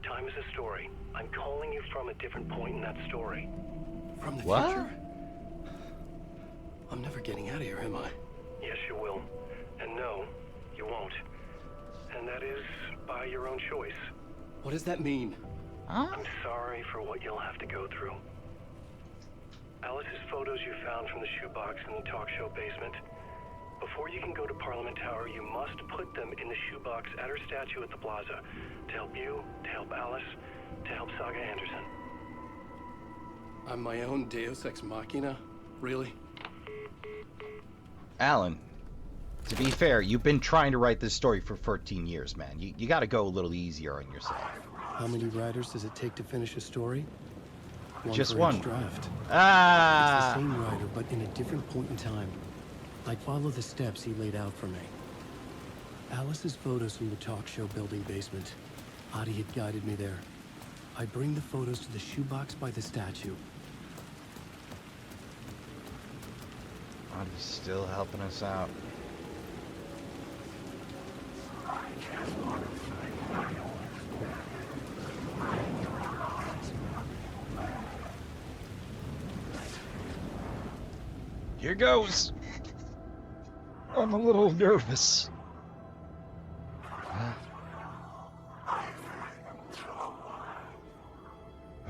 Time is a story. I'm calling you from a different point in that story. From the What? future? I'm never getting out of here, am I? Yes, you will. And no, you won't. And that is by your own choice. What does that mean? Huh? I'm sorry for what you'll have to go through. Alice's photos you found from the shoebox in the talk show basement. Before you can go to Parliament Tower, you must put them in the shoebox at her statue at the plaza. To help you, to help Alice, to help Saga Anderson. I'm my own Deus Ex Machina? Really? Alan, to be fair, you've been trying to write this story for 13 years, man. You gotta go a little easier on yourself. How many writers does it take to finish a story? Just for one. each draft. It's the Ah! same writer, but in a different point in time. I'd follow the steps he laid out for me. Alice's photos from the talk show building basement. Adi had guided me there. I'd bring the photos to the shoebox by the statue. Audie's still helping us out. Here goes. I'm a little nervous.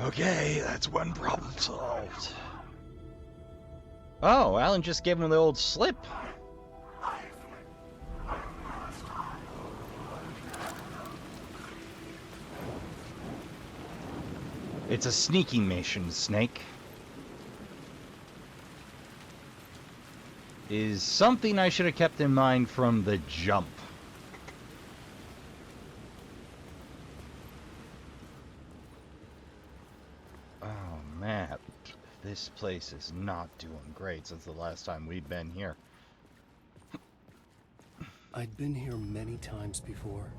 Okay, that's one problem solved. Oh, Alan just gave him the old slip. It's a sneaking mission, Snake. Is something I should have kept in mind from the jump. Oh man, this place is not doing great since the last time we'd been here. I'd been here many times before.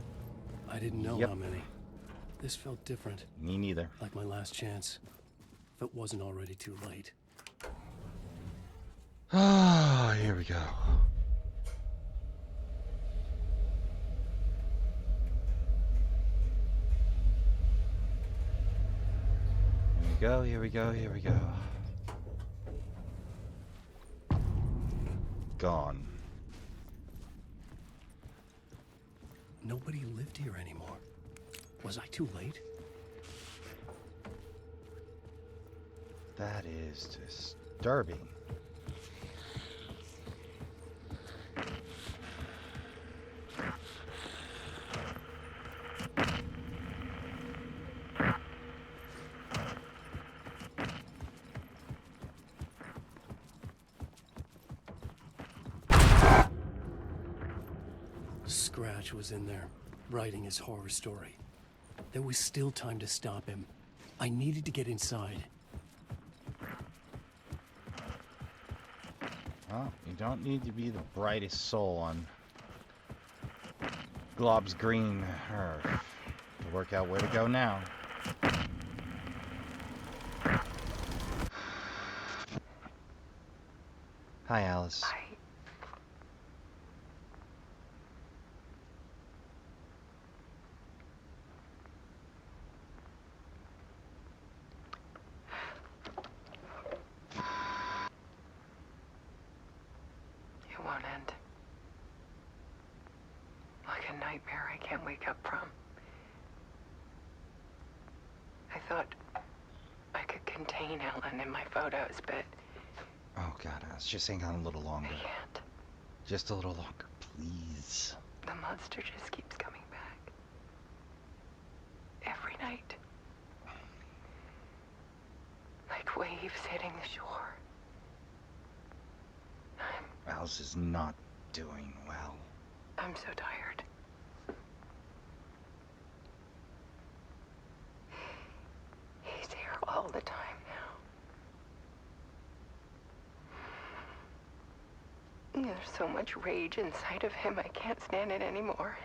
I didn't know Yep. how many. This felt different, Me neither. like my last chance. If it wasn't already too late. Ah, here we go. Here we go. Gone. nobody lived here anymore. Was I too late? That is disturbing. Scratch was in there, writing his horror story. There was still time to stop him. I needed to get inside. Well, you don't need to be the brightest soul on Glob's green earth to work out where to go now. Hi, Alice. It won't end. Like a nightmare I can't wake up from. I thought I could contain Ellen in my photos, but Oh God, Alice, just hang on a little longer. I can't. Just a little longer, please. The monster just keeps coming back. Every night. Like waves hitting the shore. Alice is not doing well. I'm so tired. He's here all the time now. There's so much rage inside of him, I can't stand it anymore.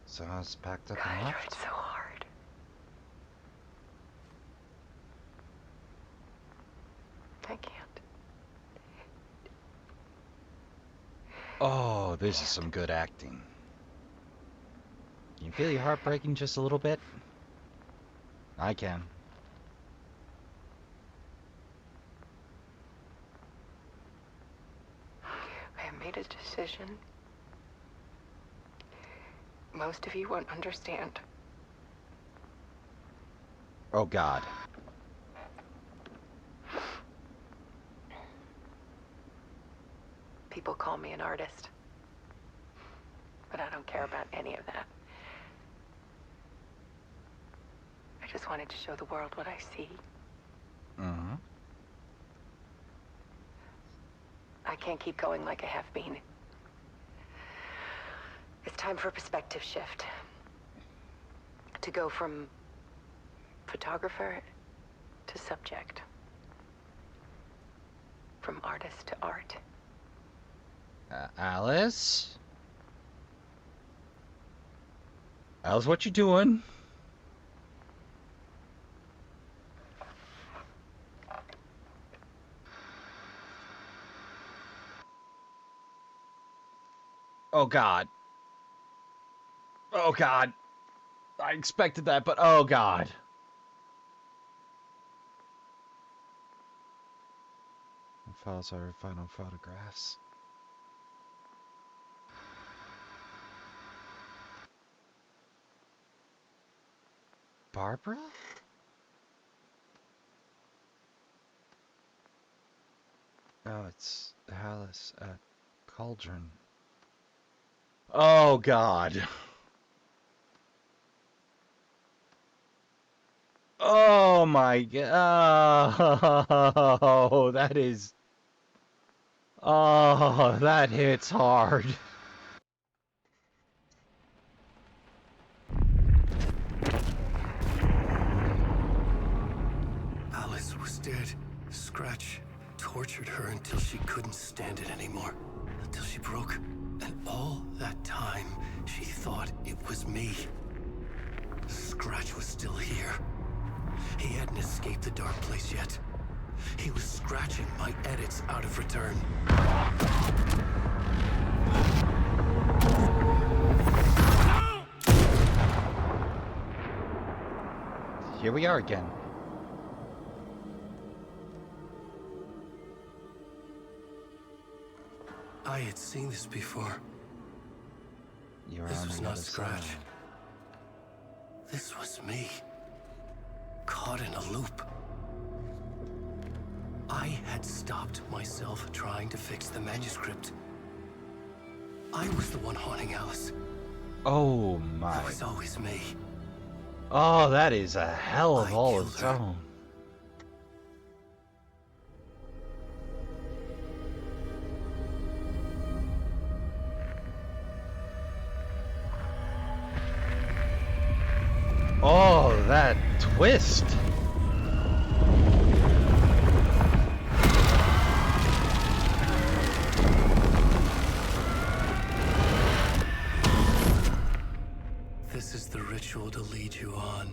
So I was packed up God, and I left. tried so hard. I can't. Oh, this is some good acting. Can you feel your heart breaking just a little bit? I can. I have made a decision. Most of you won't understand. Oh God. People call me an artist. But I don't care about any of that. I just wanted to show the world what I see. Mm-hmm. I can't keep going like I have been. It's time for a perspective shift. To go from photographer to subject. From artist to art. Alice? Alice, what you doing? Oh God. Oh God. I expected that, but oh God. The files are final photographs. Barbara? Oh, it's Alice at Cauldron. Oh God. Oh my God. Oh, that is. Oh, that hits hard. Alice was dead. Scratch tortured her until she couldn't stand it anymore. Until she broke. And all that time, she thought it was me. Scratch was still here. He hadn't escaped the dark place yet. He was scratching my edits out of return. Here we are again. I had seen this before. You're This on was the not other Scratch. side. This was me. Caught in a loop. I had stopped myself trying to fix the manuscript. I was the one haunting Alice. Oh my. It was always me. Oh, that is a hell of I all killed its her. own. Oh, that twist. This is the ritual to lead you on.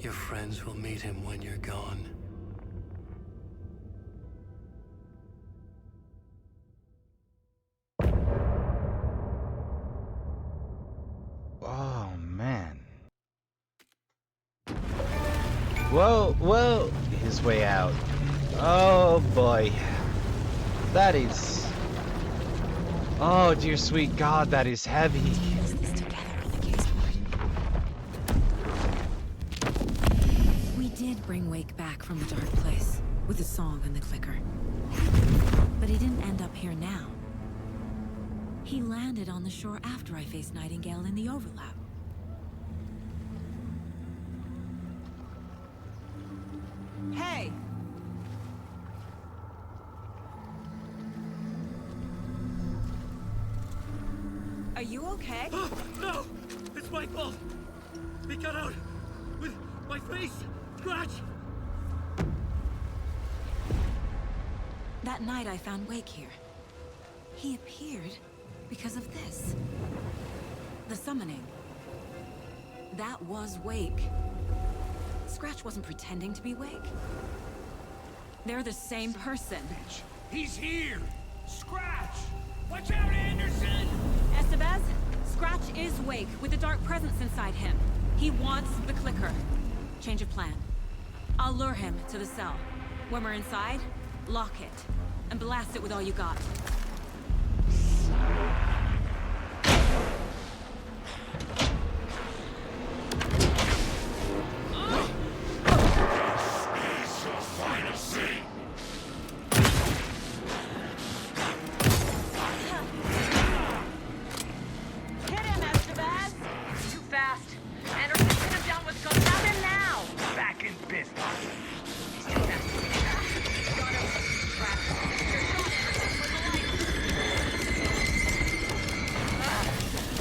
Your friends will meet him when you're gone. Oh man. Whoa, his way out. Oh boy. That is... Oh dear sweet God, that is heavy. Piece this together on the case board. We did bring Wake back from the dark place with a song and the clicker. But he didn't end up here now. He landed on the shore after I faced Nightingale in the overlap. Hey! Are you okay? No! It's my fault! He got out with my face! Scratch! That night I found Wake here. He appeared because of this. The summoning. That was Wake. Scratch wasn't pretending to be Wake. They're the same person. He's here! Scratch! Watch out, Anderson! Estevez, Scratch is Wake with a dark presence inside him. He wants the clicker. Change of plan. I'll lure him to the cell. When we're inside, lock it. And blast it with all you got. Hit him, Estevez! It's too fast. Anderson, pin him down with guns. Have him now! Back in business. He's too fast. Got him. Trap. Your shot, Anderson, with the lights.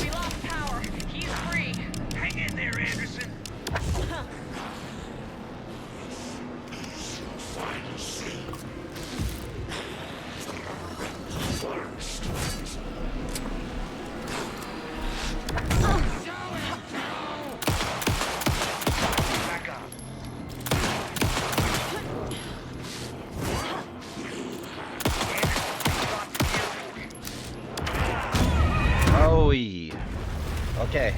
We lost power. He's free. Hang in there, Anderson. Back up. Oh, okay.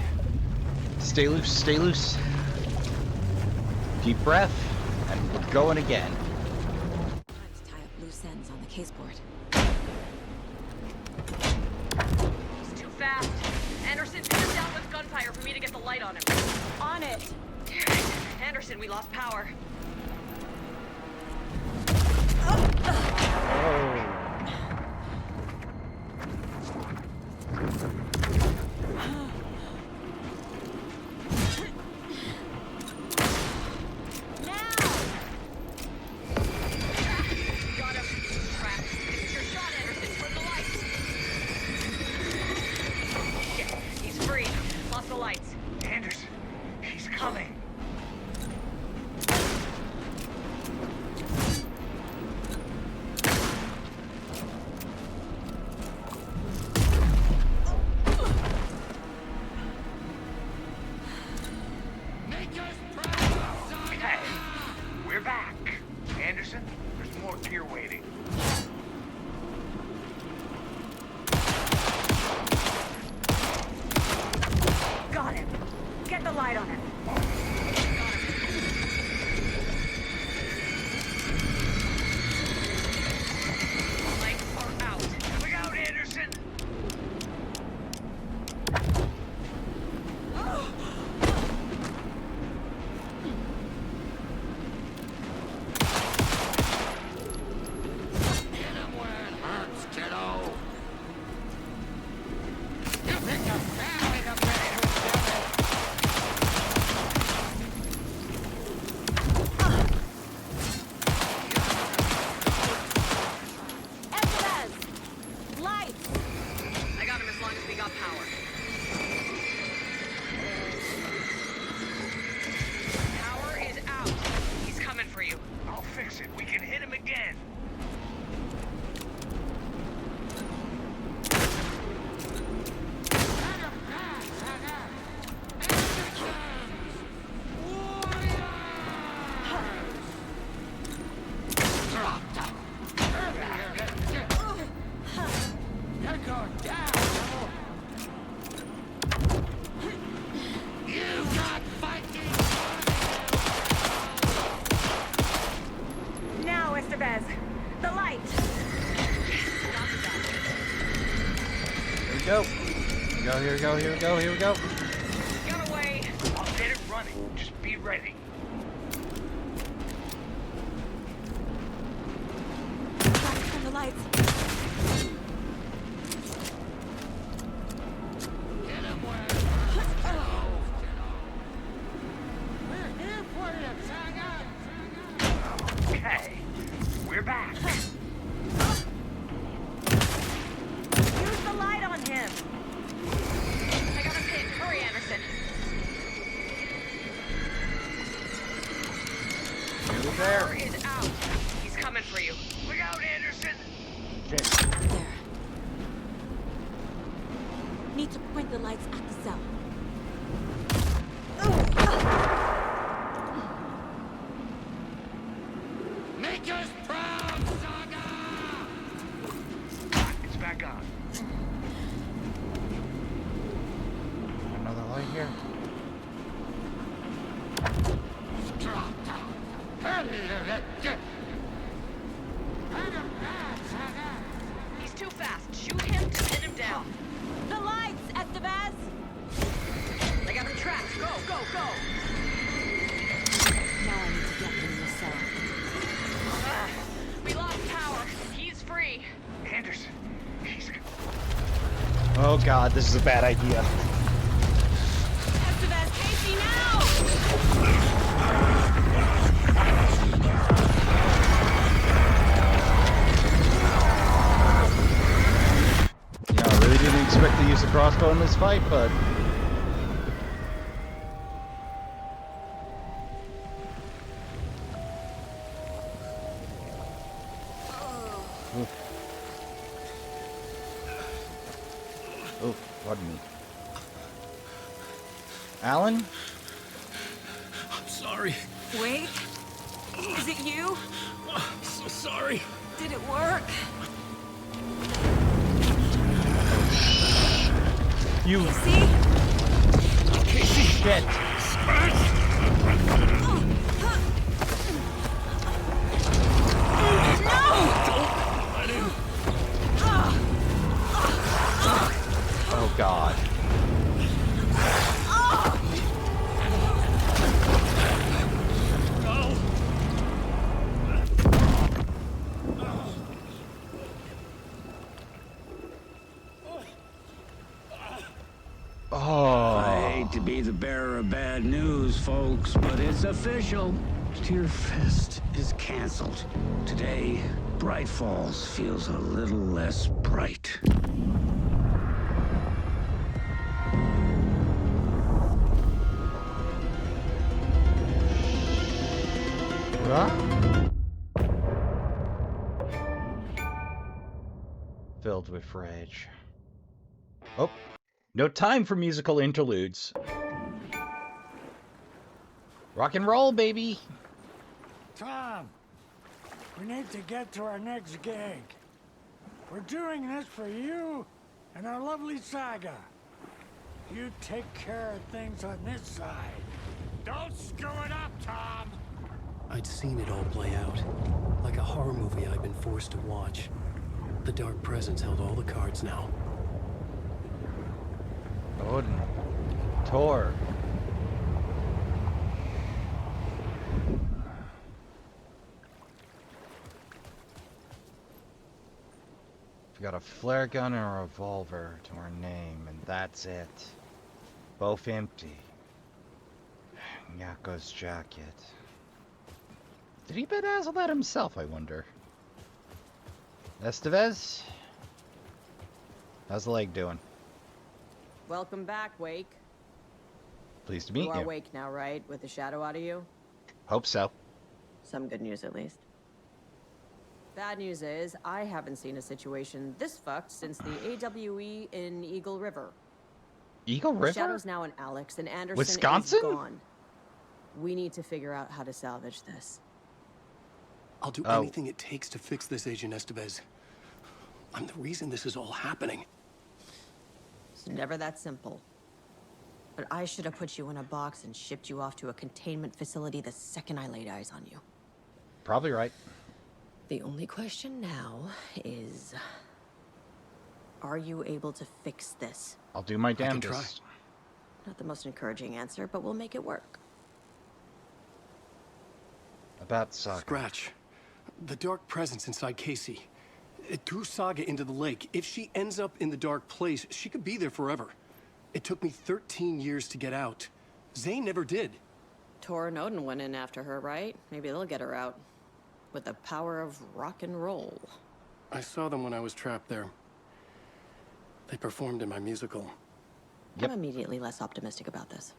Stay loose, stay loose. Deep breath, and we're going again. Time to tie up loose ends on the case board. He's too fast. Anderson, pin him down with gunfire for me to get the light on him. On it! Anderson, we lost power. Got him. Crap. This is your shot, Anderson. Turn the lights. Shit. He's free. Lost the lights. Anderson, he's coming. Okay, we're back. Anderson, there's more gear waiting. Got him. Get the light on him. Lights are out. Look out, Anderson! power. Power is out. He's coming for you. I'll fix it. We can hit him again. Now, Estevez, the light. Here we go. Here we go, here we go, here we go, here we go. Got away. I'll get it running. Just be ready. Back on the lights. Okay, we're back. Use the light on him. I got him hit. Hurry, Anderson. You're Power there. is out. He's coming for you. Look out, Anderson. Shit. There. Need to point the lights at the cell. Make us proud, Saga! It's back on. Another light here. He's too fast. Shoot him to pin him down. The lights, Estevez! I got him trapped. Go, go, go! Now I need to get him in the cell. We lost power. He's free. Anderson, he's... Oh god, this is a bad idea. Estevez, Casey, now! You know, I really didn't expect to use the crossbow in this fight, but... Oh, pardon me. Alan? I'm sorry. Wake? Is it you? I'm so sorry. Did it work? You Casey? shit. Oh god. I hate to be the bearer of bad news, folks, but it's official. Tearfest is canceled. Today, Bright Falls feels a little less bright. Huh? Filled with rage. Oh, no time for musical interludes. Rock and roll, baby. Tom, we need to get to our next gig. We're doing this for you and our lovely Saga. You take care of things on this side. Don't screw it up, Tom! I'd seen it all play out. Like a horror movie I'd been forced to watch. The Dark Presence held all the cards now. Odin. Tor. We got a flare gun and a revolver to our name, and that's it. Both empty. Yako's jacket. Did he bedazzle that himself, I wonder? Estevez? How's the leg doing? Welcome back, Wake. Pleased to meet You are you. Wake now, right? With the shadow out of you? Hope so. Some good news, at least. Bad news is, I haven't seen a situation this fucked since the AWE in Eagle River. Eagle The River? Shadow's now in Alex, and Anderson Wisconsin? is gone. We need to figure out how to salvage this. I'll do anything it takes to fix this, Agent Estevez. I'm the reason this is all happening. It's never that simple. But I should have put you in a box and shipped you off to a containment facility the second I laid eyes on you. Probably right. The only question now is... are you able to fix this? I'll do my can damnedest. Not the most encouraging answer, but we'll make it work. About Saga. Scratch. The dark presence inside Casey. It threw Saga into the lake. If she ends up in the dark place, she could be there forever. It took me 13 years to get out. Zane never did. Tor and Odin went in after her, right? Maybe they'll get her out. With the power of rock and roll. I saw them when I was trapped there. They performed in my musical. I'm immediately less optimistic about this.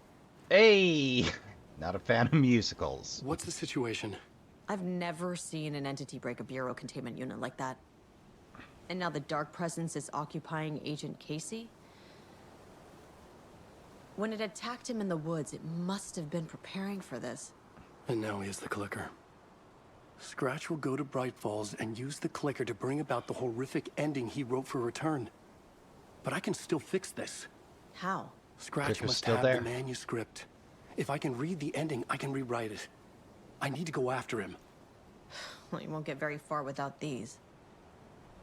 Hey! Not a fan of musicals. What's the situation? I've never seen an entity break a bureau containment unit like that. And now the dark presence is occupying Agent Casey? When it attacked him in the woods, it must have been preparing for this. And now he has the clicker. Scratch will go to Bright Falls and use the clicker to bring about the horrific ending he wrote for Return. But I can still fix this. How? Scratch Clicker's must still have there. the manuscript. If I can read the ending, I can rewrite it. I need to go after him. Well, you won't get very far without these.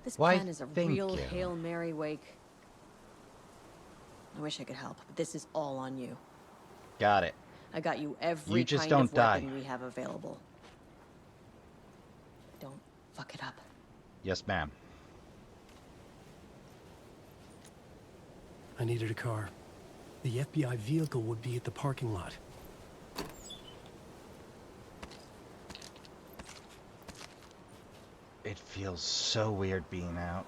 This Why, plan is a thank real you. Hail Mary, Wake. I wish I could help, but this is all on you. Got it. I got you every You just kind don't of weapon die. we have available. Don't fuck it up. Yes, ma'am. I needed a car. The FBI vehicle would be at the parking lot. It feels so weird being out.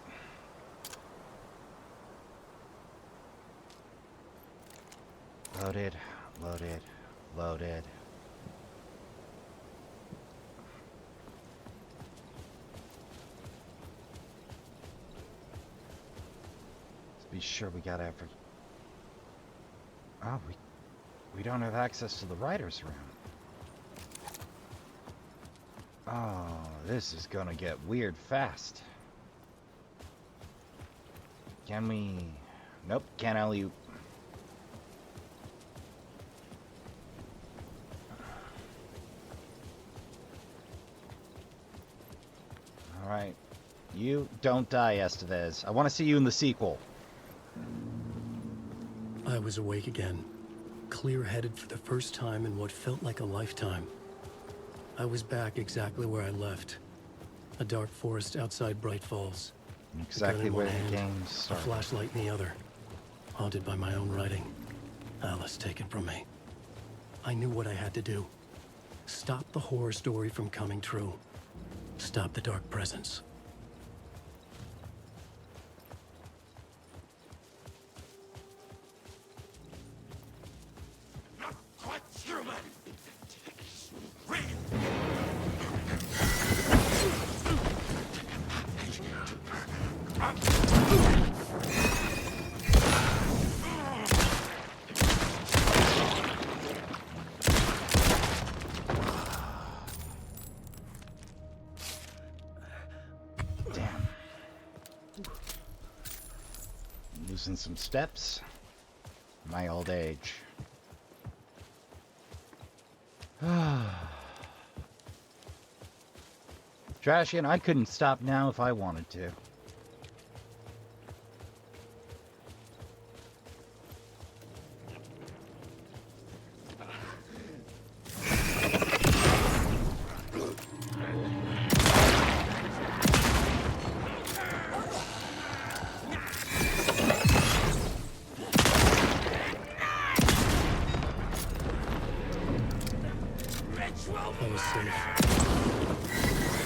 Loaded, loaded, loaded. Let's be sure we got every... Oh, we don't have access to the writer's room. Oh, this is gonna get weird fast. Can we... Nope, can't alley-oop. Alright. You don't die, Estevez. I want to see you in the sequel. I was awake again, clear-headed for the first time in what felt like a lifetime. I was back exactly where I left. A dark forest outside Bright Falls. Exactly A gun in where one the hand, game a started. flashlight in the other. Haunted by my own writing. Alice taken from me. I knew what I had to do. Stop the horror story from coming true. Stop the dark presence. Not quite human! Damn. Losing some steps. My old age. Trashkin, I couldn't stop now if I wanted to. I was safe.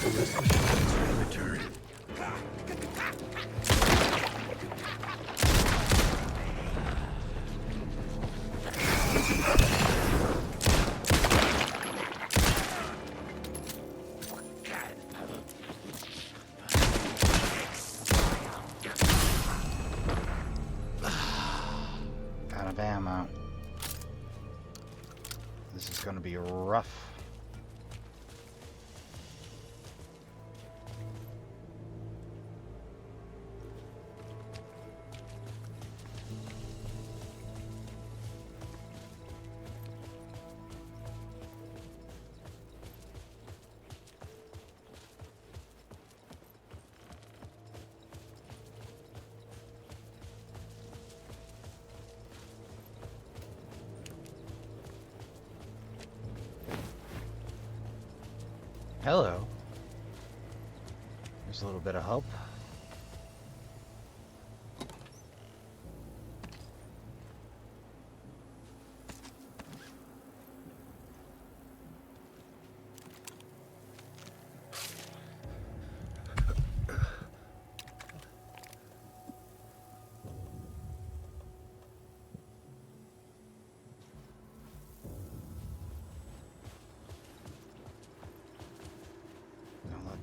The rest of the shots will return. gonna be rough. Hello. There's a little bit of hope.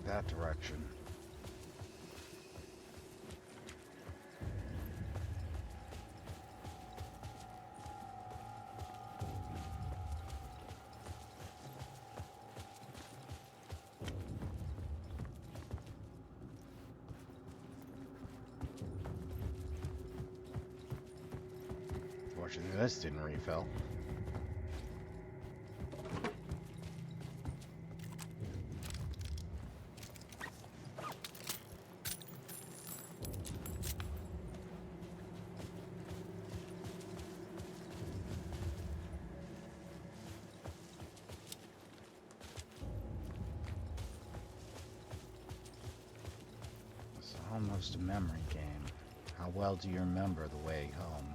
That direction. Fortunately, this didn't refill. Almost a memory game. How well do you remember the way home?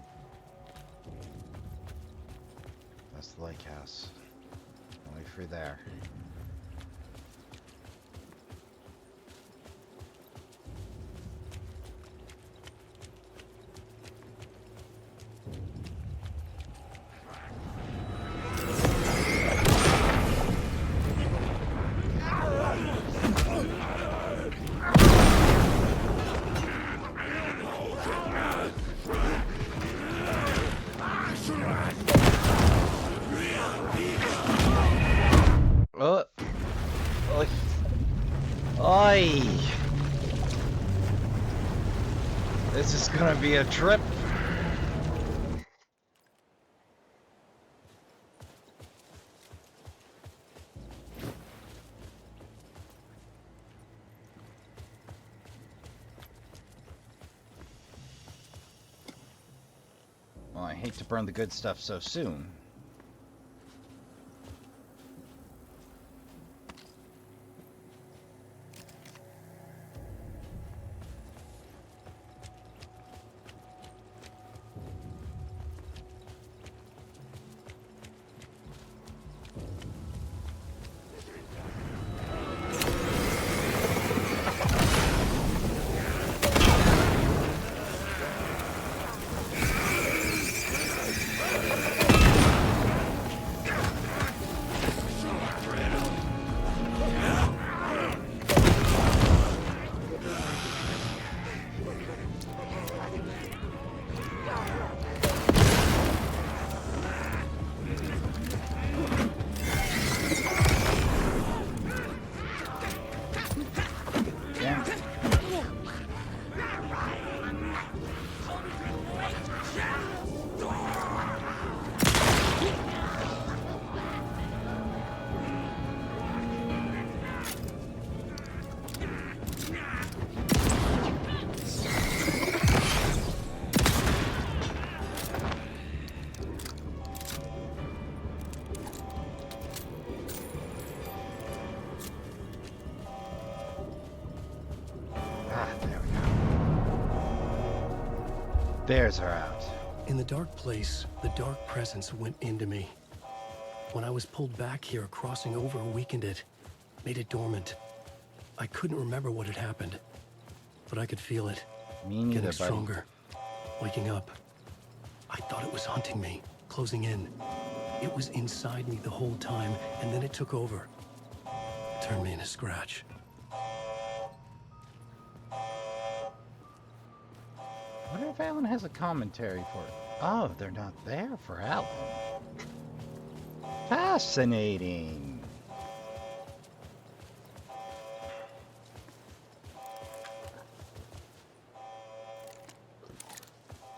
That's the lake house. Wait for there. Oi! This is gonna be a trip. Well, I hate to burn the good stuff so soon. There's her out. In the dark place, the dark presence went into me. When I was pulled back here, crossing over weakened it, made it dormant. I couldn't remember what had happened, but I could feel it. Me neither, getting buddy. stronger, waking up. I thought it was hunting me, closing in. It was inside me the whole time, and then it took over. Turned me into Scratch. I wonder if Alan has a commentary for it. Oh, they're not there for Alan. Fascinating.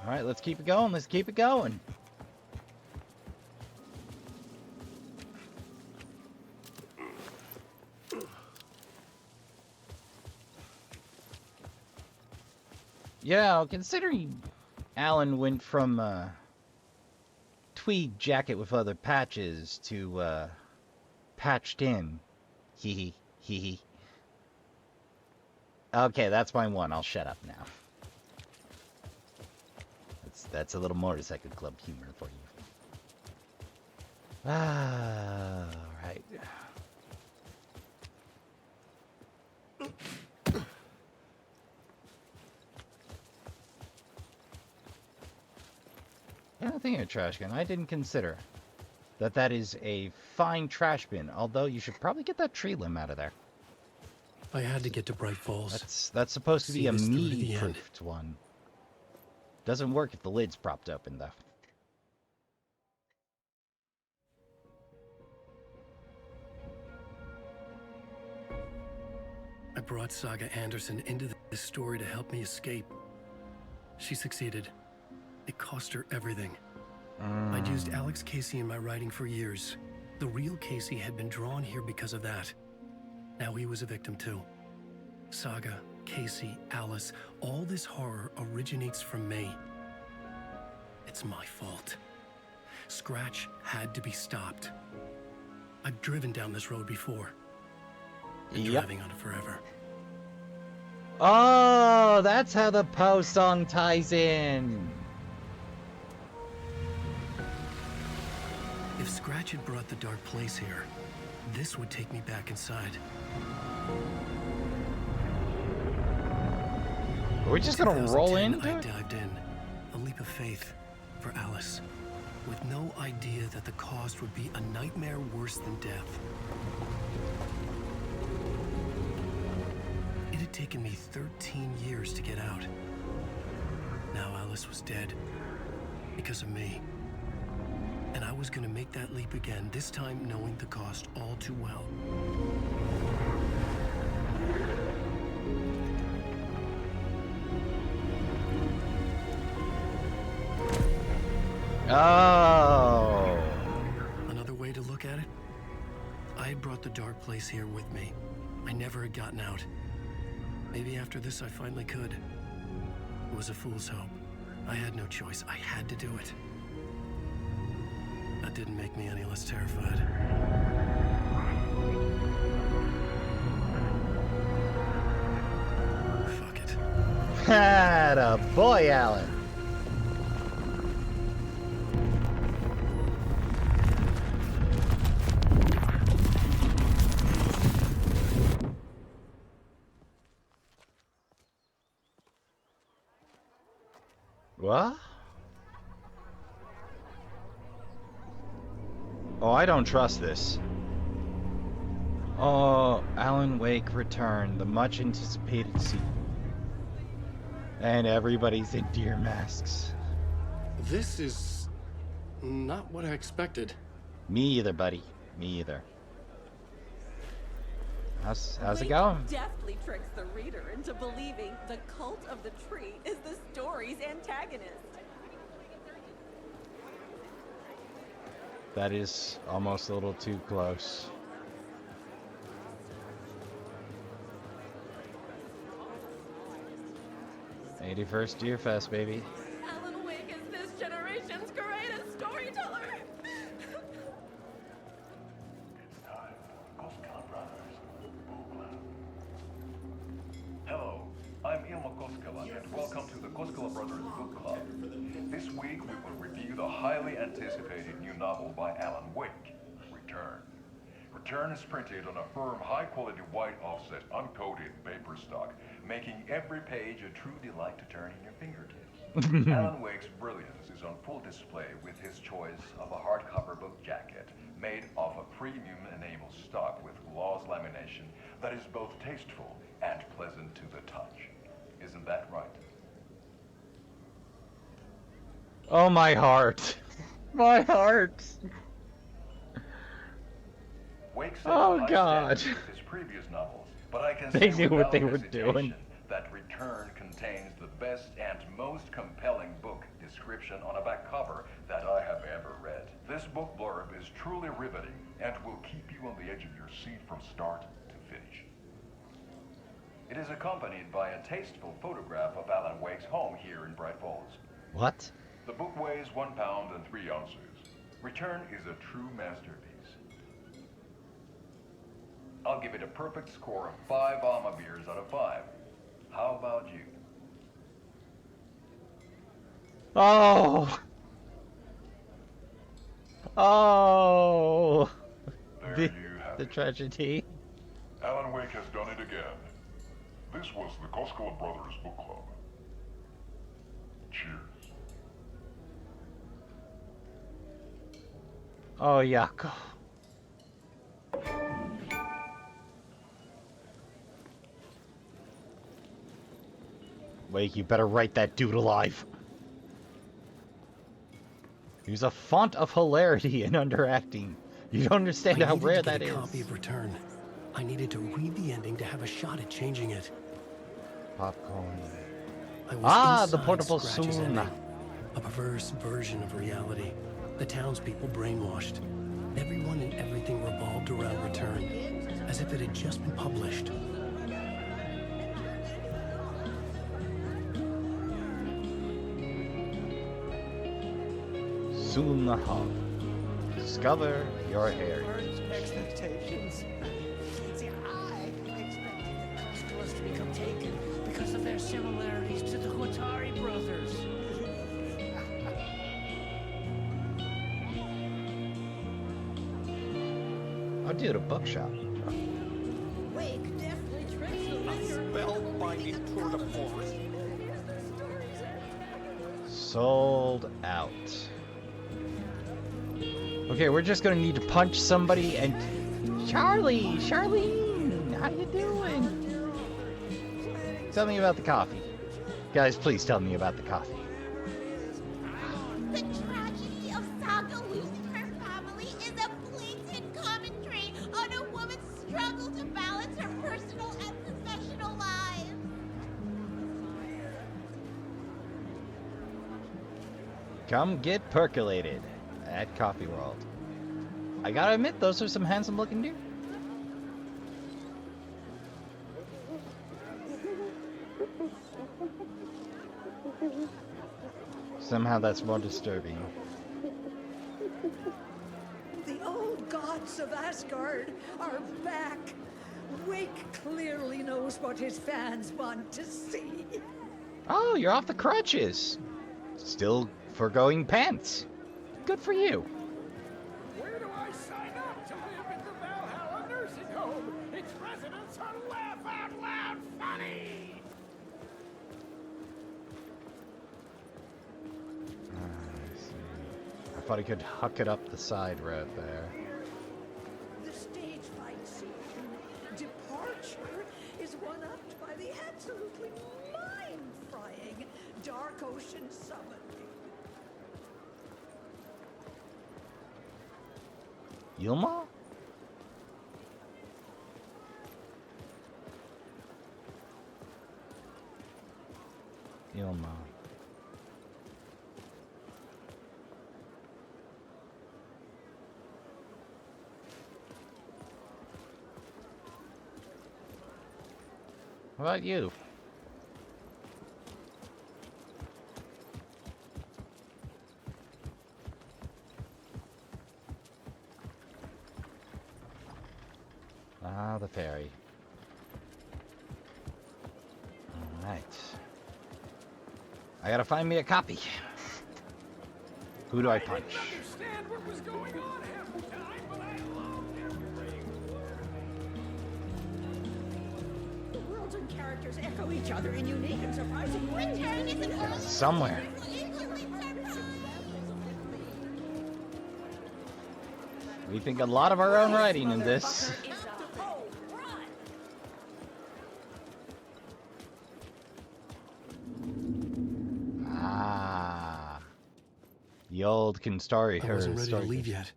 All right, let's keep it going. Let's keep it going. Yeah, considering Alan went from tweed jacket with other patches to patched in. Hee hee hee hee. Okay, that's my one. I'll shut up now. That's a little motorcycle club humor for you. Ah, all right. Yeah, I think a trash can. I didn't consider that is a fine trash bin. Although you should probably get that tree limb out of there. I had to get to Bright Falls. That's supposed to be a this through to the end. me-proofed one. Doesn't work if the lid's propped open, though. I brought Saga Anderson into this story to help me escape. She succeeded. It cost her everything. I'd used Alex Casey in my writing for years. The real Casey had been drawn here because of that. Now he was a victim too. Saga, Casey, Alice, all this horror originates from me. It's my fault. Scratch had to be stopped. I've driven down this road before. Been driving on it forever. Oh, that's how the Poe song ties in. If Scratch had brought the dark place here, this would take me back inside. Are we just gonna roll into I it? dived in, a leap of faith for Alice, with no idea that the cost would be a nightmare worse than death. It had taken me 13 years to get out. Now Alice was dead, because of me. And I was gonna make that leap again, this time knowing the cost all too well. Oh. Another way to look at it? I had brought the dark place here with me. I never had gotten out. Maybe after this I finally could. It was a fool's hope. I had no choice. I had to do it. That didn't make me any less terrified. Fuck it. Atta boy, Alan. What? Oh, I don't trust this. Oh, Alan Wake returned, the much anticipated sequel. And everybody's in deer masks. This is not what I expected. Me either, buddy. Me either. How's it going? Deftly tricks the reader into believing the cult of the tree is the story's antagonist. That is almost a little too close. '81st Deer Fest, baby. Alan Wake is this generation's greatest storyteller. Hello, I'm Ilmo Koskela, and welcome to the Koskela Brothers Book Club. This week we will review the highly anticipated new novel by Alan Wake, Return. Return is printed on a firm, high-quality white offset, uncoated paper stock, making every page a true delight to turn in your fingertips. Alan Wake's brilliance is on full display with his choice of a hardcover book jacket made of a premium enamel stock with gloss lamination that is both tasteful and pleasant to the touch. Isn't that right? Oh, my heart. My heart. Wake said Oh, high God. standards with his previous novels, but I can They say knew what without they were hesitation doing. that Return contains the best and most compelling book description on a back cover that I have ever read. This book blurb is truly riveting and will keep you on the edge of your seat from start to finish. It is accompanied by a tasteful photograph of Alan Wake's home here in Bright Falls. What? The book weighs 1 pound and 3 ounces. Return is a true masterpiece. I'll give it a perfect score of 5 Alma beers out of 5. How about you? Oh! Oh! There you have The it. tragedy. Alan Wake has done it again. This was the Koskela Brothers Book Club. Cheers. Oh, Yako. Wake, you better write that dude alive. He was a font of hilarity and underacting. You don't understand how rare that is. I needed to get a copy of Return. I needed to read the ending to have a shot at changing it. Popcorn. I was The inside portable Scratch's soon. ending. A perverse version of reality. The townspeople brainwashed. Everyone and everything revolved around Return, as if it had just been published. Soon the hub. Discover your heritage. Expectations. See, I expected the Koskolas to become taken because of their similarities to the Huatari brothers. Oh, dude, a bookshop. Wake definitely tricks the reader. Spellbinding tour de force. Sold out. Okay, we're just gonna need to punch somebody and... Charlene, how you doing? Tell me about the coffee. Guys, please tell me about the coffee. The tragedy of Saga losing her family is a blatant commentary on a woman's struggle to balance her personal and professional lives. Come get percolated at Coffee World. I gotta admit, those are some handsome looking deer. Somehow that's more disturbing. The old gods of Asgard are back. Wake clearly knows what his fans want to see. Oh, you're off the crutches. Still forgoing pants. Good for you. Where do I sign up to live in the Valhalla nursing home? Its residents are laugh out loud funny. I see. I thought I could huck it up the side road there. The stage fight scene, Departure, is one-upped by the absolutely mind-frying Dark Ocean Summoning. Yilma? Yilma. What about you? Ah, the ferry. Alright. I gotta find me a copy. Who do I punch? Understand what was going on half the time, but I loved everything. The worlds and characters echo each other in unique and surprising ways. Return is an early Somewhere. We think a lot of our own writing in this. Ah. The old I wasn't ready to leave yet.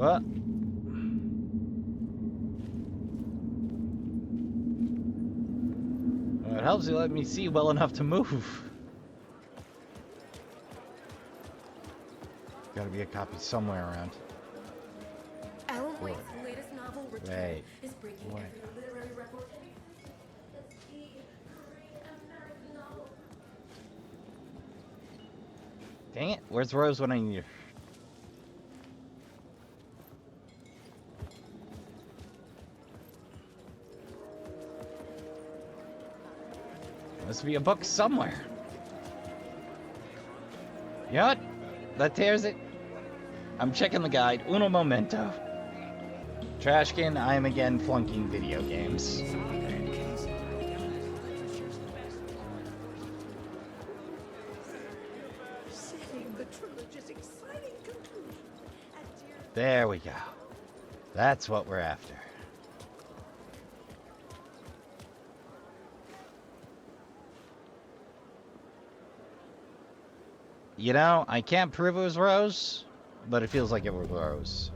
What? Well, it helps you let me see well enough to move. Gotta be a copy somewhere around. Alan Wake's latest novel, Return, Wait. is breaking Wait. every literary record. It's the great American novel. Dang it. Where's Rose when I need her? Must be a book somewhere. You know what? That tears it. I'm checking the guide. Uno momento. Trashkin, I am again flunking video games. Setting the trilogy's exciting conclusion. There we go. That's what we're after. You know, I can't prove it was Rose, but it feels like it was Rose.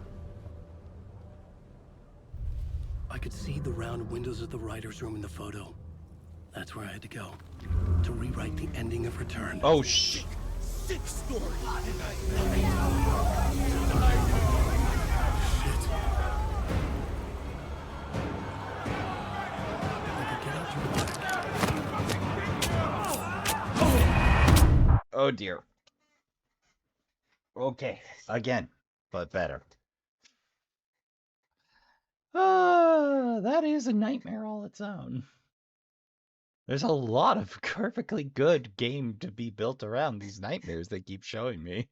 I could see the round windows of the writer's room in the photo. That's where I had to go. To rewrite the ending of Return. Oh, shit. Sick story. Oh, dear. Okay. Again, but better. That is a nightmare all its own. There's a lot of perfectly good game to be built around these nightmares they keep showing me.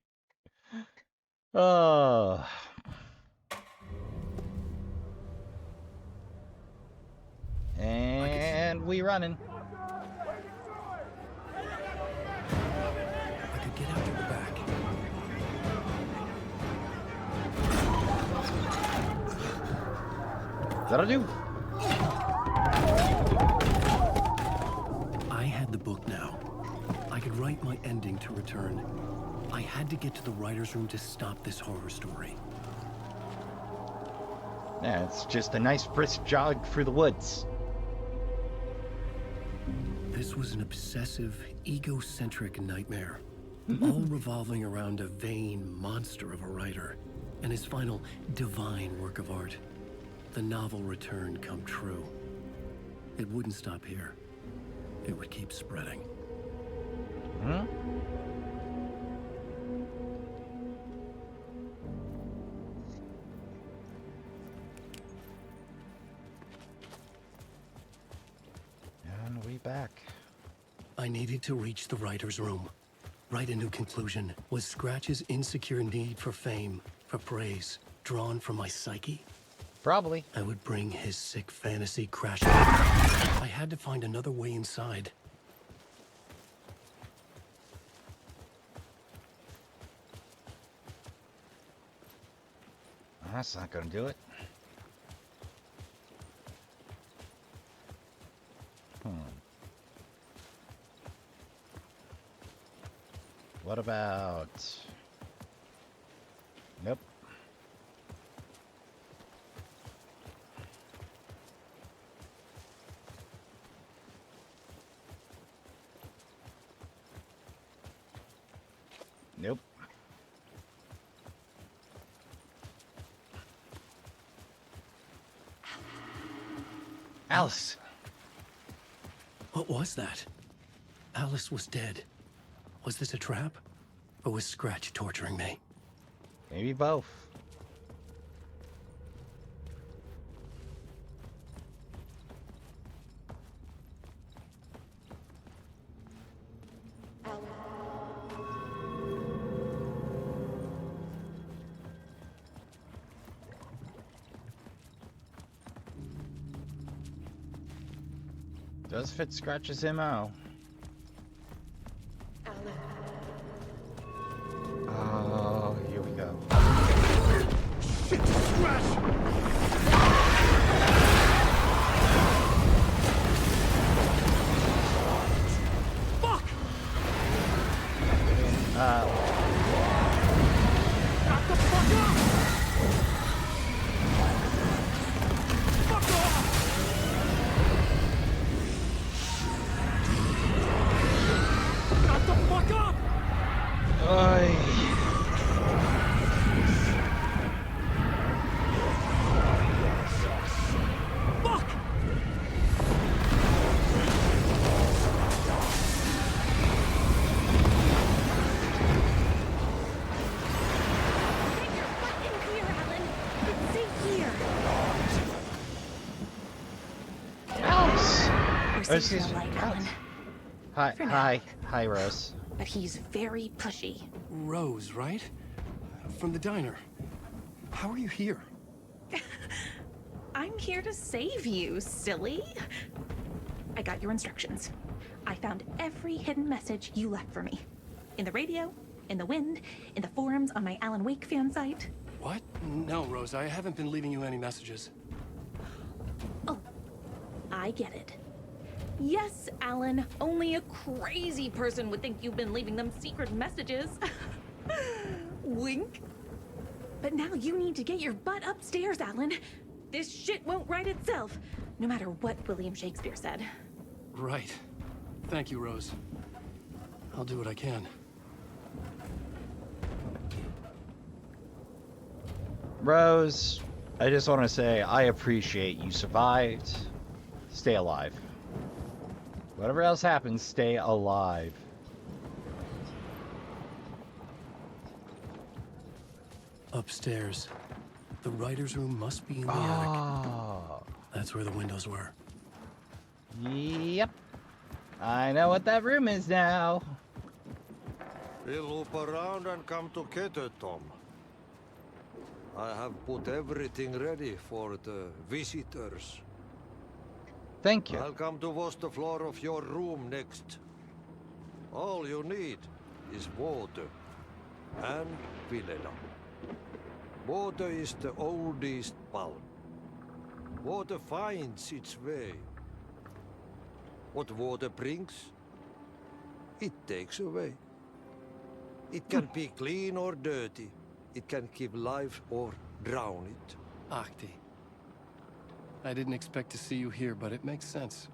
Oh. And we running. I could get out to the back. That'll do. I had the book now. I could write my ending to Return. I had to get to the writer's room to stop this horror story. Yeah, it's just a nice brisk jog through the woods. This was an obsessive, egocentric nightmare, all revolving around a vain monster of a writer and his final divine work of art, the novel Return come true. It wouldn't stop here. It would keep spreading. Hmm? And we back. I needed to reach the writer's room. Write a new conclusion. Was Scratch's insecure need for fame, for praise, drawn from my psyche? Probably. I would bring his sick fantasy crashing. I had to find another way inside. That's not gonna do it. What about... Nope. Nope. Alice! What was that? Alice was dead. Was this a trap? Or was Scratch torturing me? Maybe both. Does fit Scratch's MO. Oh, here we go. Shit, Scratch! Fuck! Back the fuck up! Rose, safe in the light, Alan. Hi, Rose. But he's very pushy. Rose, right? From the diner. How are you here? I'm here to save you, silly. I got your instructions. I found every hidden message you left for me. In the radio, in the wind, in the forums on my Alan Wake fan site. What? No, Rose, I haven't been leaving you any messages. Oh, I get it. Yes, Alan, only a crazy person would think you've been leaving them secret messages. Wink. But now you need to get your butt upstairs, Alan. This shit won't right itself, no matter what William Shakespeare said. Right. Thank you, Rose. I'll do what I can. Rose, I just want to say I appreciate you survived. Stay alive. Whatever else happens, stay alive. Upstairs. The writer's room must be in the attic. That's where the windows were. Yep. I know what that room is now. We'll loop around and come together, Tom. I have put everything ready for the visitors. Thank you. I'll come to wash the floor of your room next. All you need is water and Fulero. Water is the oldest bulb. Water finds its way. What water brings, it takes away. It can be clean or dirty. It can give life or drown it. Ahti. I didn't expect to see you here, but it makes sense.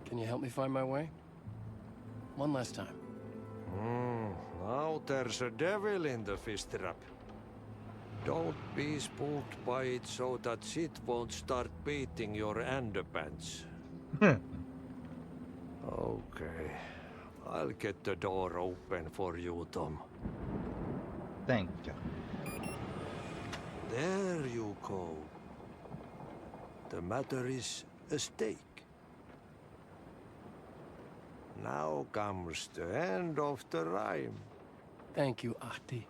Can you help me find my way? One last time. Now there's a devil in the fish trap. Don't be spooked by it so that shit won't start beating your underpants. Okay. I'll get the door open for you, Tom. Thank you. There you go. The matter is a stake. Now comes the end of the rhyme. Thank you, Ahti.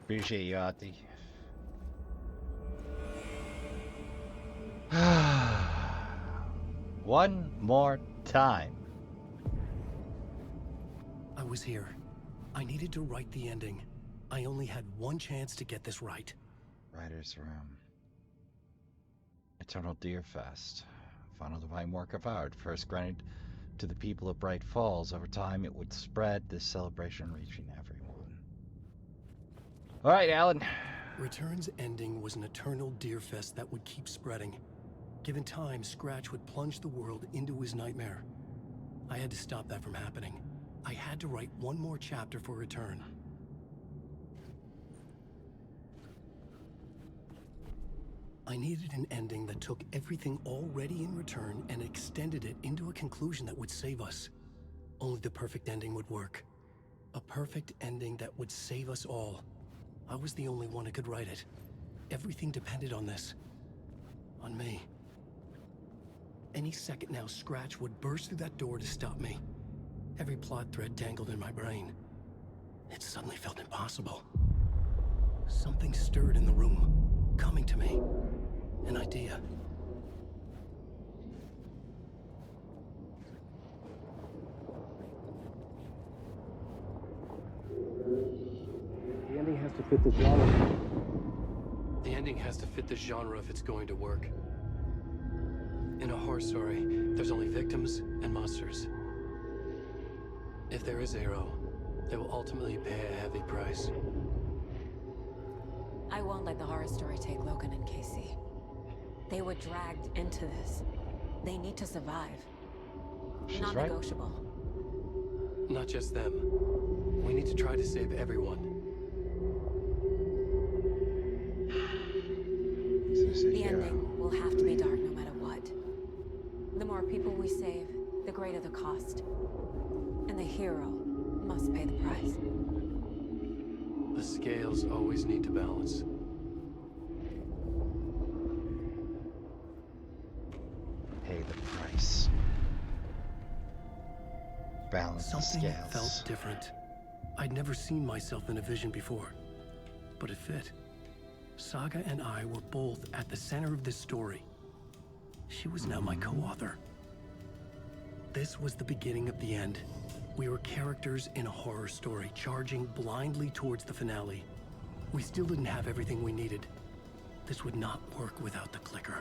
Appreciate you, Ati. One more time. I was here. I needed to write the ending. I only had one chance to get this right. Writer's Room. Eternal Deerfest. Final divine work of art, first granted to the people of Bright Falls. Over time, it would spread, this celebration reaching everyone. All right, Alan. Return's ending was an eternal Deerfest that would keep spreading. Given time, Scratch would plunge the world into his nightmare. I had to stop that from happening. I had to write one more chapter for Return. I needed an ending that took everything already in Return and extended it into a conclusion that would save us. Only the perfect ending would work. A perfect ending that would save us all. I was the only one who could write it. Everything depended on this. On me. Any second now, Scratch would burst through that door to stop me. Every plot thread tangled in my brain. It suddenly felt impossible. Something stirred in the room, coming to me. An idea. The ending has to fit the genre. The ending has to fit the genre if it's going to work. In a horror story, there's only victims and monsters. If there is Arrow, they will ultimately pay a heavy price. I won't let the horror story take Logan and Casey. They were dragged into this. They need to survive. She's Non-negotiable. Not just them. We need to try to save everyone. The ending will have to be dark no matter what. The more people we save, the greater the cost. And the hero must pay the price. The scales always need to balance. Balance the Something scales. felt different. I'd never seen myself in a vision before, but it fit. Saga and I were both at the center of this story. She was now my co-author. This was the beginning of the end. We were characters in a horror story, charging blindly towards the finale. We still didn't have everything we needed. This would not work without the clicker.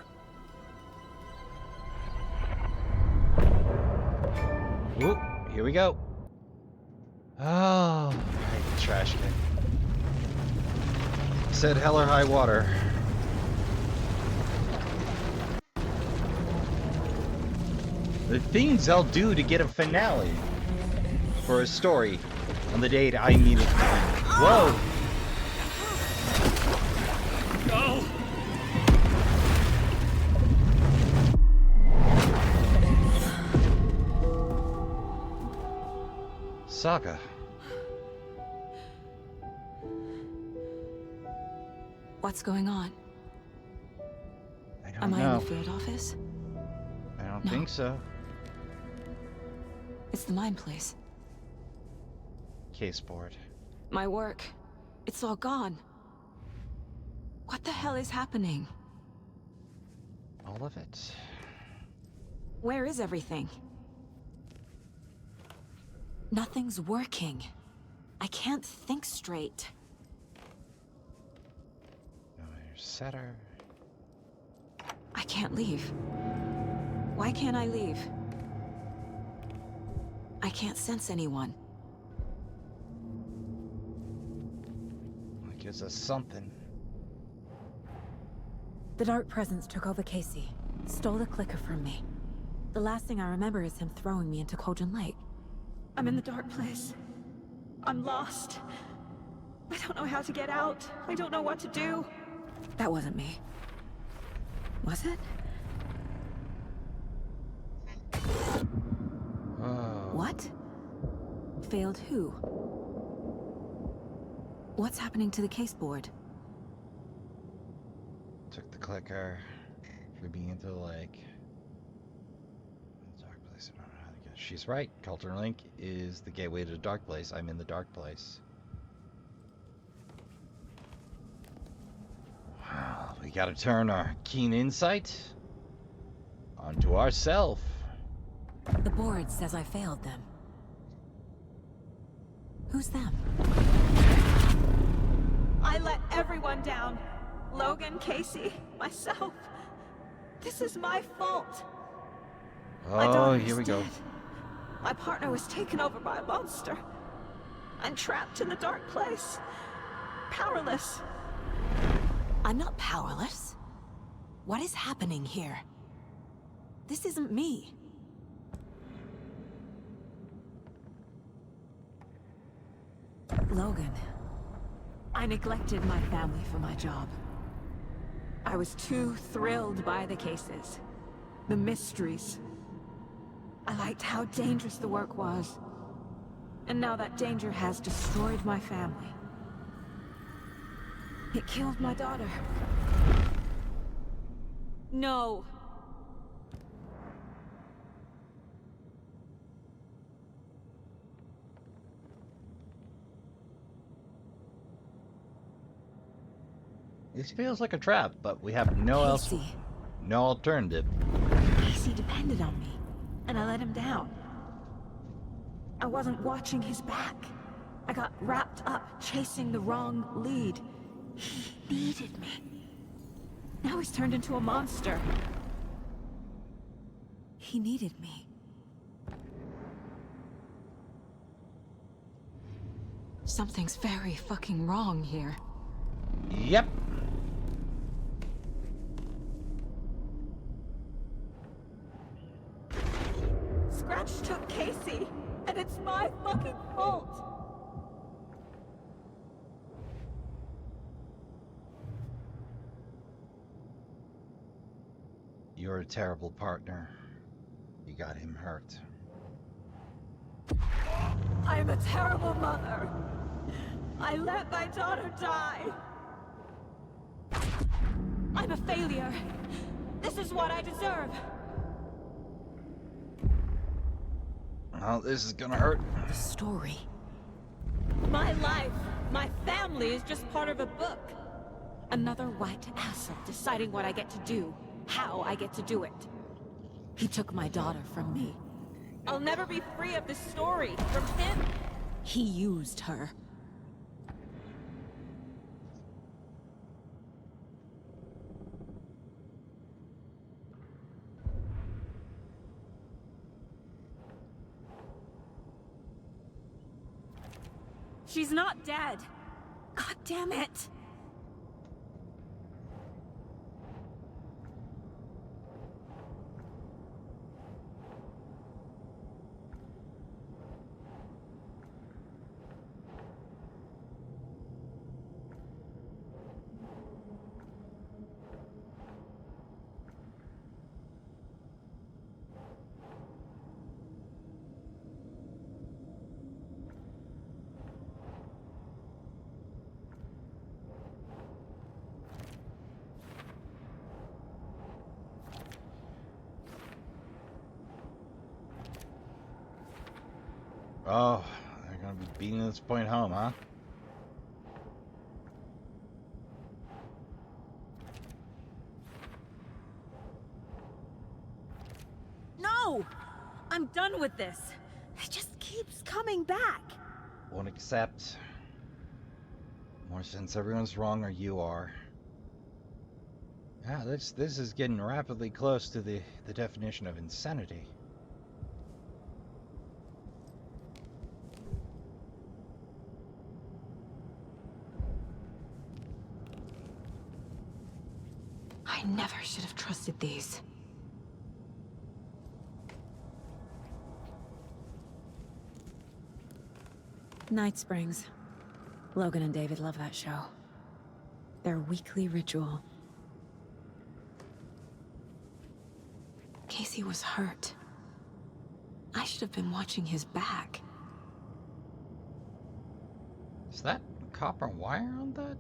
Whoop, here we go. Oh, right, trash can. Said hell or high water. The things I'll do to get a finale for a story on the date I need it to be. Whoa! No! Saga. What's going on? I don't Am know. I in the field office? I don't No. think so. It's the mine place. Case board. My work. It's all gone. What the hell is happening? All of it. Where is everything? Nothing's working. I can't think straight. No, your setter. I can't leave. Why can't I leave? I can't sense anyone. It gives us something. The Dark Presence took over Casey. Stole the clicker from me. The last thing I remember is him throwing me into Cauldron Lake. I'm in the dark place. I'm lost. I don't know how to get out. I don't know what to do. That wasn't me. Was it? Oh. What? Failed who? What's happening to the case board? Took the clicker. Threw me into the lake. Dark place. I don't know how to get. She's right. Cauldron Lake is the gateway to the dark place. I'm in the dark place. Wow. We gotta turn our keen insight onto ourself. The board says I failed them. Who's them? I let everyone down. Logan, Casey, myself. This is my fault. My Oh, daughter here is we go. dead. My partner was taken over by a monster. I'm trapped in the dark place. Powerless. I'm not powerless. What is happening here? This isn't me. Logan. I neglected my family for my job. I was too thrilled by the cases. The mysteries. I liked how dangerous the work was. And now that danger has destroyed my family. It killed my daughter. No. This feels like a trap, but we have no alternative. Casey depended on me, and I let him down. I wasn't watching his back. I got wrapped up chasing the wrong lead. He needed me. Now he's turned into a monster. He needed me. Something's very fucking wrong here. Yep. Scratch took Casey, and it's my fucking fault. You're a terrible partner. You got him hurt. I'm a terrible mother. I let my daughter die. I'm a failure. This is what I deserve. Oh, this is gonna hurt. The story. My life, my family is just part of a book. Another white asshole deciding what I get to do, how I get to do it. He took my daughter from me. I'll never be free of this story from him. He used her. She's not dead. God damn it! Oh, they're gonna be beating this point home, huh? No! I'm done with this. It just keeps coming back. Won't accept. More since everyone's wrong or you are. Yeah, this is getting rapidly close to the definition of insanity. I never should have trusted these. Night Springs. Logan and David love that show. Their weekly ritual. Casey was hurt. I should have been watching his back. Is that copper wire on that?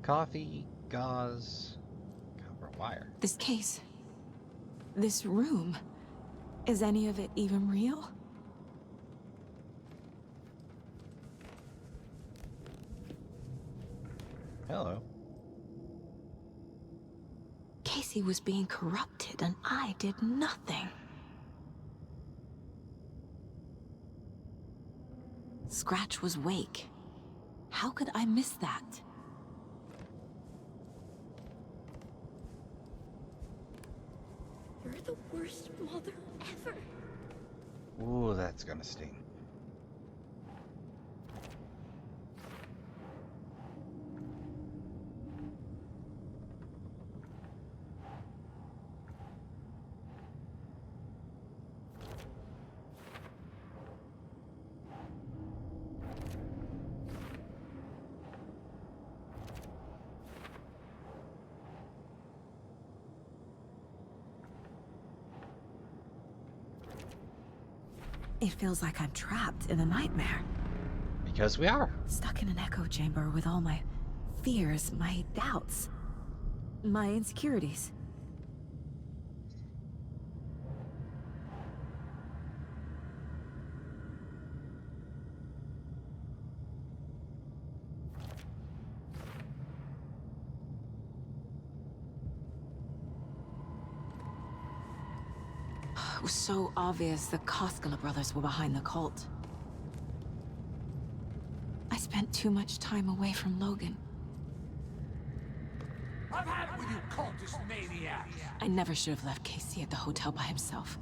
Coffee, gauze, copper wire. This case. This room. Is any of it even real? Hello. Casey was being corrupted and I did nothing. Scratch was Wake. How could I miss that? You're the worst mother ever. Ooh, that's gonna sting. It feels like I'm trapped in a nightmare. Because we are. Stuck in an echo chamber with all my fears, my doubts, my insecurities. It was so obvious the Koskela brothers were behind the cult. I spent too much time away from Logan. I've had it with you cultist maniacs. I never should have left Casey at the hotel by himself.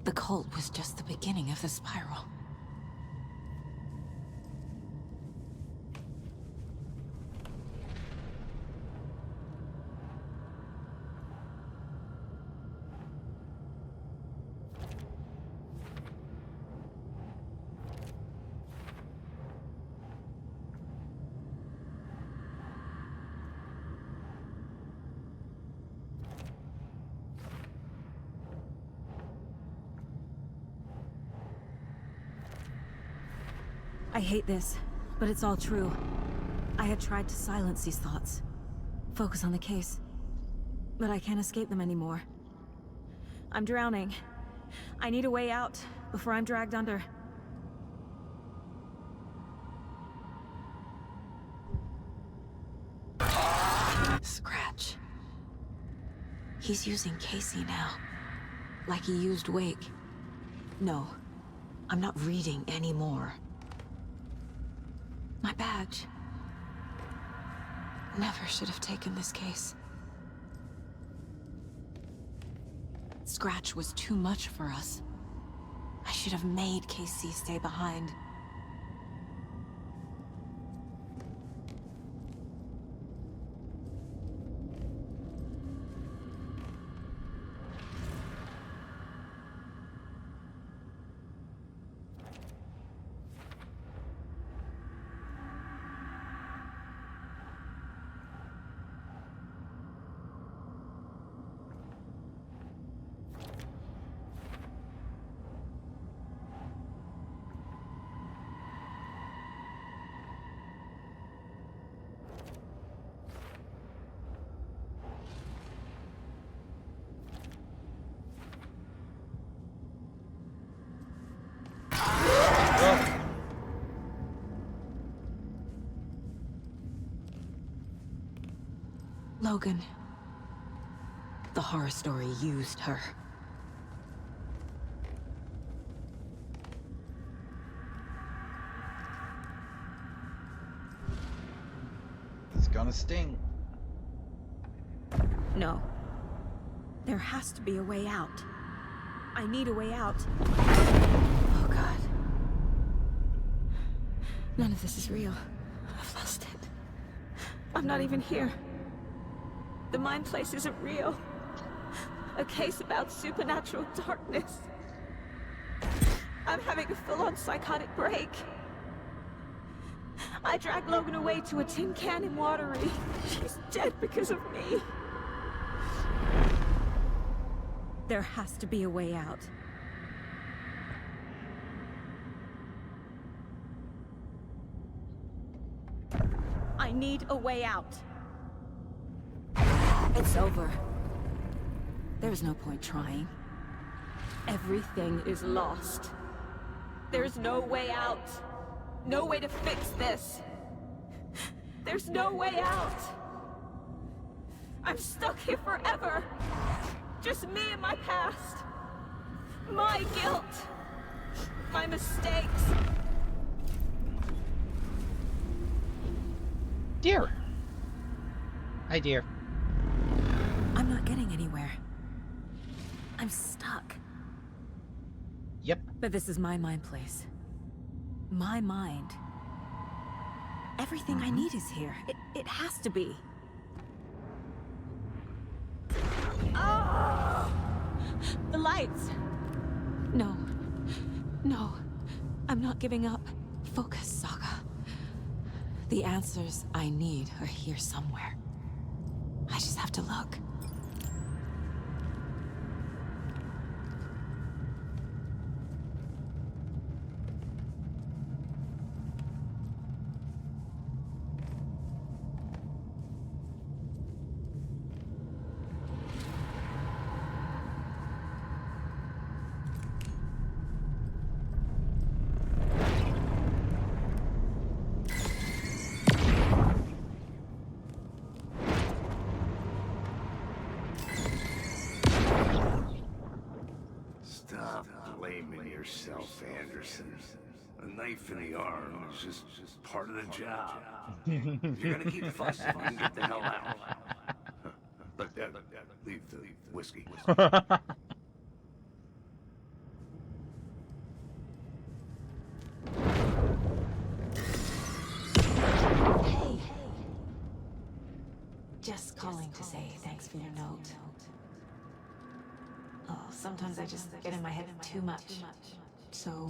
The cult was just the beginning of the spiral. I hate this, but it's all true. I had tried to silence these thoughts. Focus on the case. But I can't escape them anymore. I'm drowning. I need a way out before I'm dragged under. Scratch. He's using Casey now. Like he used Wake. No, I'm not reading anymore. My badge. Never should have taken this case. Scratch was too much for us. I should have made Casey stay behind. Logan. The horror story used her. It's gonna sting. No. There has to be a way out. I need a way out. Oh, God. None of this is real. I've lost it. I'm not even here. The mind place isn't real. A case about supernatural darkness. I'm having a full-on psychotic break. I dragged Logan away to a tin can in Watery. She's dead because of me. There has to be a way out. I need a way out. It's over. There's no point trying. Everything is lost. There's no way out. No way to fix this. There's no way out. I'm stuck here forever. Just me and my past. My guilt. My mistakes. Dear. Hi, dear. I'm not getting anywhere. I'm stuck. Yep. But this is my mind place. My mind. Everything I need is here. It has to be. Oh! The lights! No. No. I'm not giving up. Focus, Saga. The answers I need are here somewhere. I just have to look. Stop blaming yourself, Anderson. A knife in the arm is just part of the job. If you're gonna keep fussing, you can get the hell out. Look, leave the whiskey. Hey. Just calling to say thanks for your note. Oh, sometimes I just get in my head too much. So,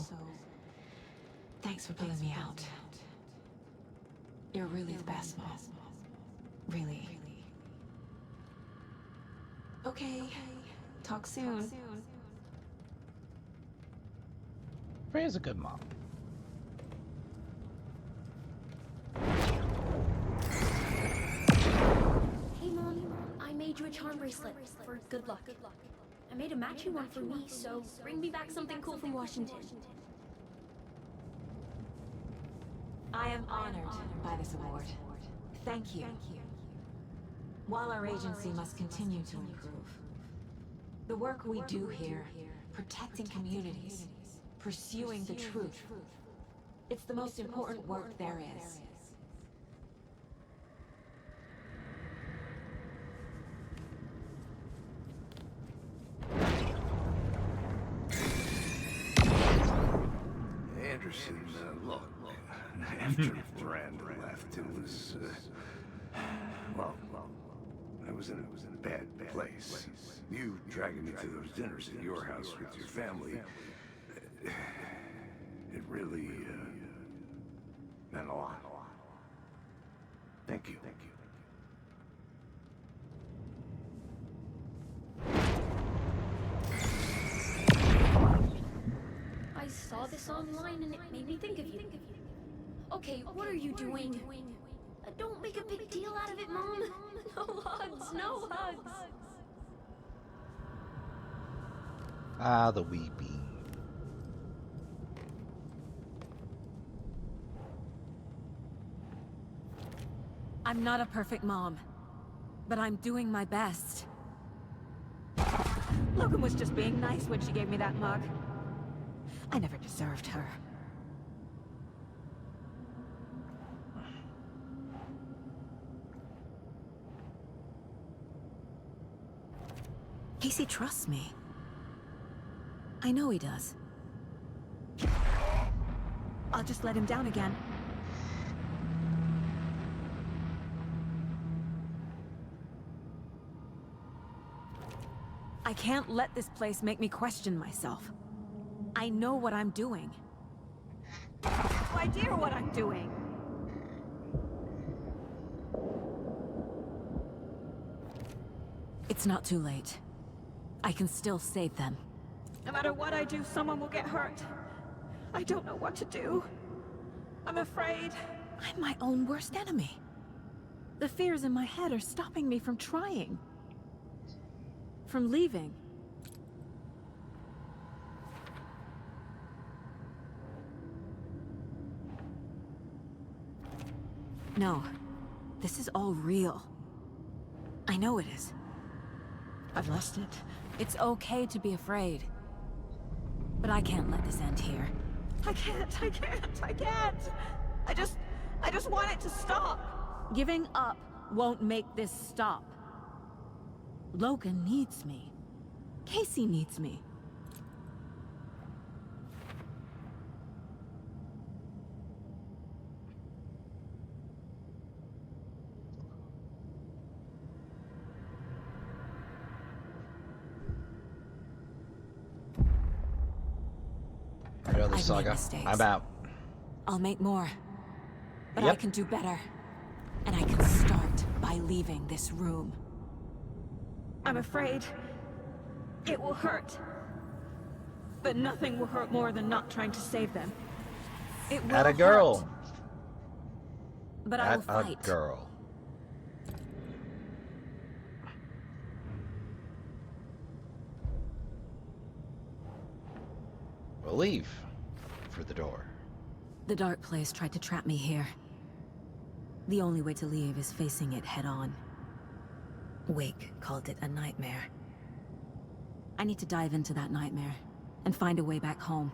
thanks for pulling me out. You're really the best, Mom. Really. Okay. Talk soon. Freya's a good mom. Hey, Mom, I made you a charm bracelet for good luck. I made a matching one for me, so bring me back something cool from Washington. I am honored by this award. Thank you. While our agency must continue to improve, the work we do here, protecting communities, pursuing the truth, it's the most important work there is. Anderson, look, after Miranda left, it was, well, I was in a bad place. You dragging me to those dinners at your house with your family, it really, meant a lot. Thank you. I saw this online and it made me think of you. Okay, what are you doing? Don't make a big deal out of it, Mom. No hugs, no hugs. Ah, the weepy. I'm not a perfect mom, but I'm doing my best. Logan was just being nice when she gave me that mug. I never deserved her. Casey trusts me. I know he does. I'll just let him down again. I can't let this place make me question myself. I know what I'm doing. No idea what I'm doing. It's not too late. I can still save them. No matter what I do, someone will get hurt. I don't know what to do. I'm afraid. I'm my own worst enemy. The fears in my head are stopping me from trying. From leaving. No. This is all real. I know it is. I've lost it. It's okay to be afraid. But I can't let this end here. I can't. I just want it to stop. Giving up won't make this stop. Logan needs me. Casey needs me. Right on the Saga. I'm out. I'll make more. But I Yep. can do better. And I can start by leaving this room. I'm afraid it will hurt. But nothing will hurt more than not trying to save them. It will At a girl. hurt. But I will At fight. a girl. We'll leave for the door. The dark place tried to trap me here. The only way to leave is facing it head on. Wake called it a nightmare. I need to dive into that nightmare and find a way back home.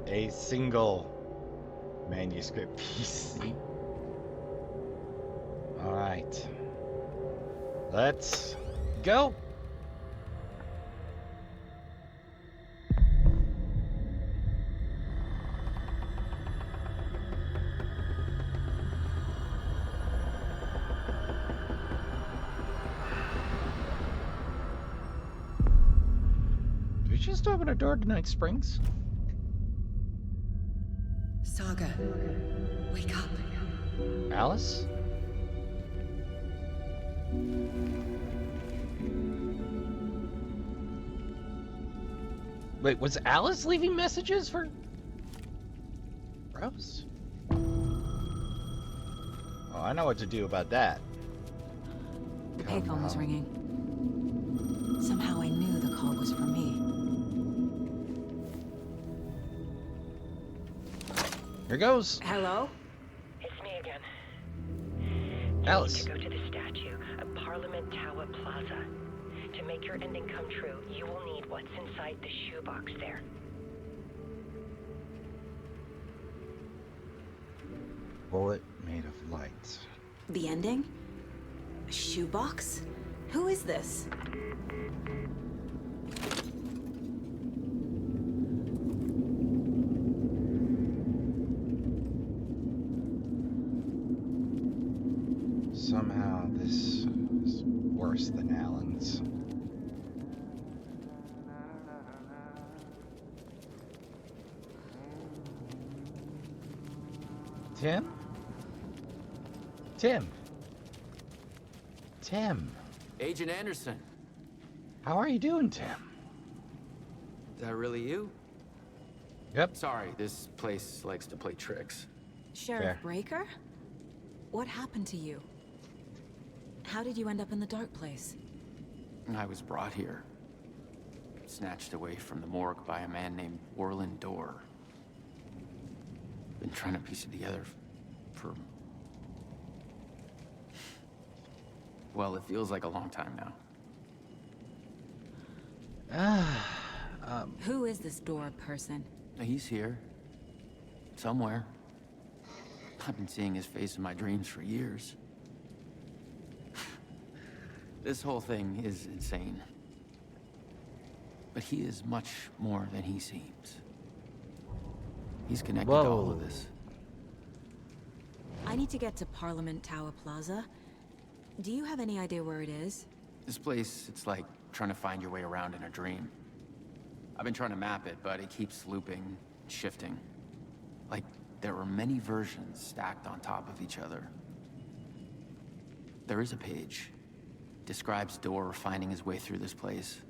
A single manuscript piece. All right. Let's go. Did we just open a door to Night Springs? Saga, wake up. Alice? Wait, was Alice leaving messages for Rose? Oh, I know what to do about that. The payphone was ringing. Somehow I knew the call was for me. Here goes. Hello? It's me again. Alice. You need to go to the statue at Parliament Tower Plaza. To make your ending come true, you will need what's inside the shoebox there. Bullet made of light. The ending? A shoebox? Who is this? Somehow this is worse than Alan's. Tim? Tim? Tim? Agent Anderson. How are you doing, Tim? Is that really you? Yep. Sorry, this place likes to play tricks. Sheriff Breaker? What happened to you? How did you end up in the dark place? I was brought here. Snatched away from the morgue by a man named Orland Dorr. Been trying to piece it together for... Well, it feels like a long time now. Who is this Dorr person? He's here. Somewhere. I've been seeing his face in my dreams for years. This whole thing is insane. But he is much more than he seems. He's connected to all of this. I need to get to Parliament Tower Plaza. Do you have any idea where it is? This place, it's like trying to find your way around in a dream. I've been trying to map it, but it keeps looping, shifting. Like there are many versions stacked on top of each other. There is a page. Describes Dorr finding his way through this place.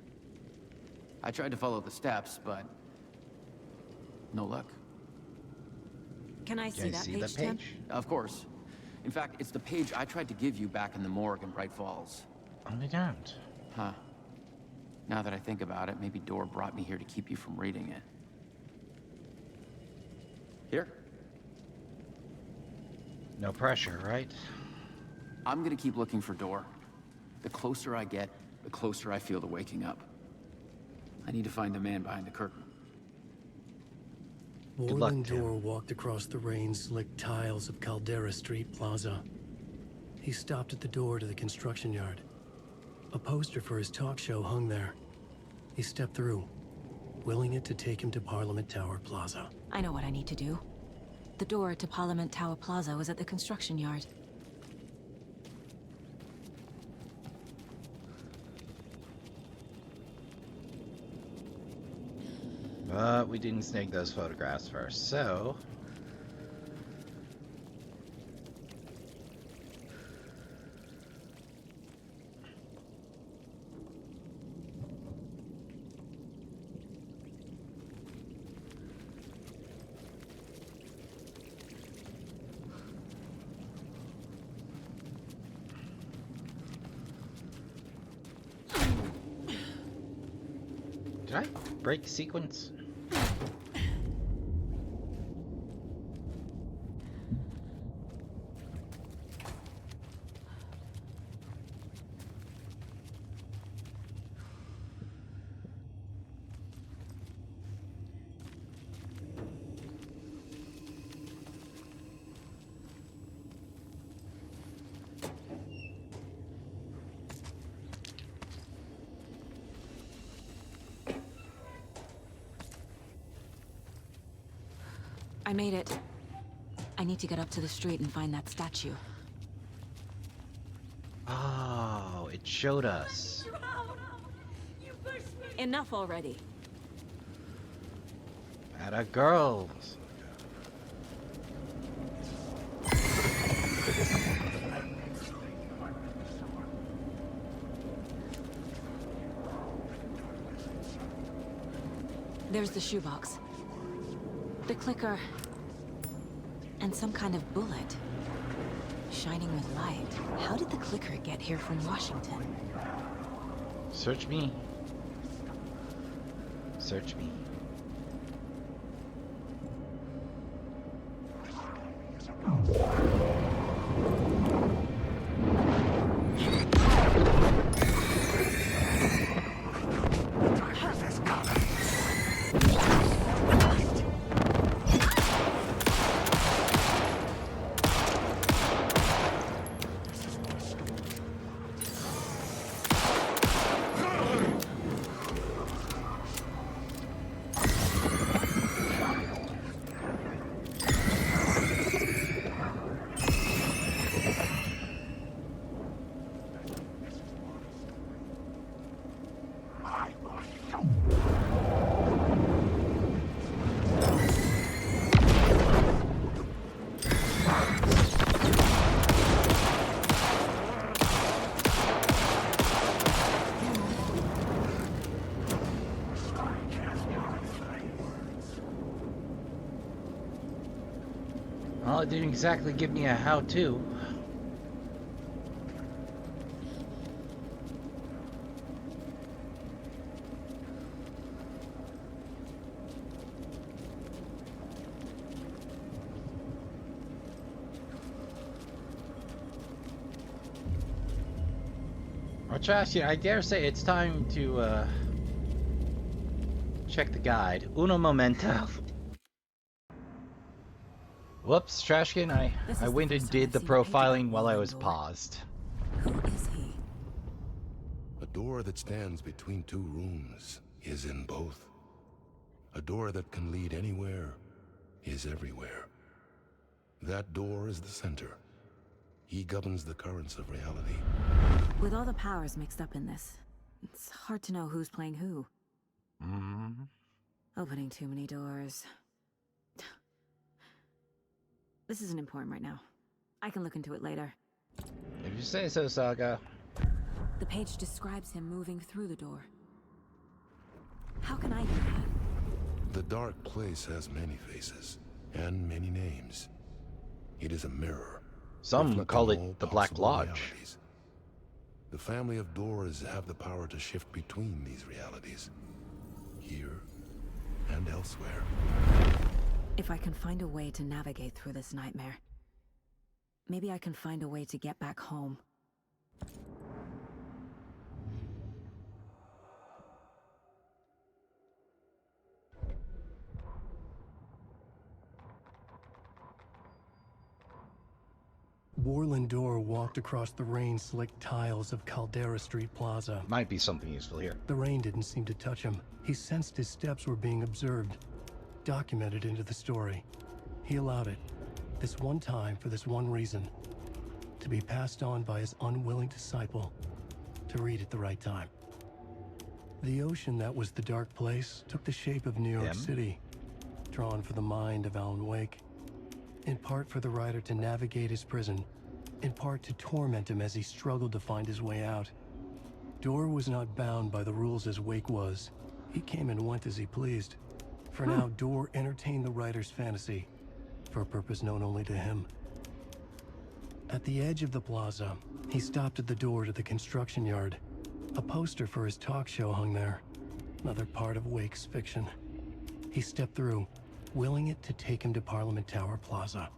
I tried to follow the steps, but no luck. Can I see that page, Tim? Of course. In fact, it's the page I tried to give you back in the morgue in Bright Falls. Oh, they don't. Huh. Now that I think about it, maybe Dorr brought me here to keep you from reading it. Here. No pressure, right? I'm gonna keep looking for Dorr. The closer I get, the closer I feel to waking up. I need to find the man behind the curtain. Orland Dorr walked across the rain-slicked tiles of Caldera Street Plaza. He stopped at the door to the construction yard. A poster for his talk show hung there. He stepped through, willing it to take him to Parliament Tower Plaza. I know what I need to do. The door to Parliament Tower Plaza was at the construction yard. But we didn't snag those photographs first, so... Did I break sequence? I made it. I need to get up to the street and find that statue. Oh, it showed us. Enough already. Atta girls. There's the shoebox. The clicker. And some kind of bullet. Shining with light. How did the clicker get here from Washington? Search me. Search me. Well, it didn't exactly give me a how-to. Or Trash, I dare say it's time to check the guide. Uno momento. Whoops, Trashkin, I went and did the profiling while I was paused. Who is he? A door that stands between two rooms is in both. A door that can lead anywhere is everywhere. That door is the center. He governs the currents of reality. With all the powers mixed up in this, it's hard to know who's playing who. Opening too many doors. This isn't important right now. I can look into it later. If you say so, Saga. The page describes him moving through the door. How can I do that? The dark place has many faces and many names. It is a mirror. Some call it the Black Lodge. Realities. The family of doors have the power to shift between these realities. Here and elsewhere. If I can find a way to navigate through this nightmare, maybe I can find a way to get back home. Warland Door walked across the rain-slicked tiles of Caldera Street Plaza. Might be something useful here. The rain didn't seem to touch him. He sensed his steps were being observed, documented into the story. He allowed it, this one time for this one reason, to be passed on by his unwilling disciple, to read at the right time. The ocean that was the dark place took the shape of New York City, drawn for the mind of Alan Wake. In part for the writer to navigate his prison, in part to torment him as he struggled to find his way out. Door was not bound by the rules as Wake was. He came and went as he pleased. For now, Door entertained the writer's fantasy, for a purpose known only to him. At the edge of the plaza, he stopped at the door to the construction yard. A poster for his talk show hung there, another part of Wake's fiction. He stepped through, willing it to take him to Parliament Tower Plaza.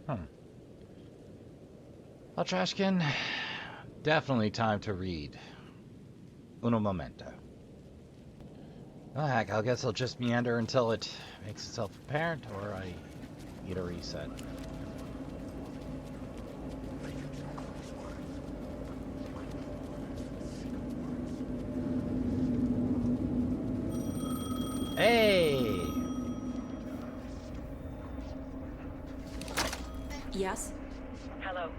Well, Trashkin, definitely time to read. Uno momento. Well, heck, I guess I'll just meander until it makes itself apparent, or I need a reset. Hey! Yes? Hello.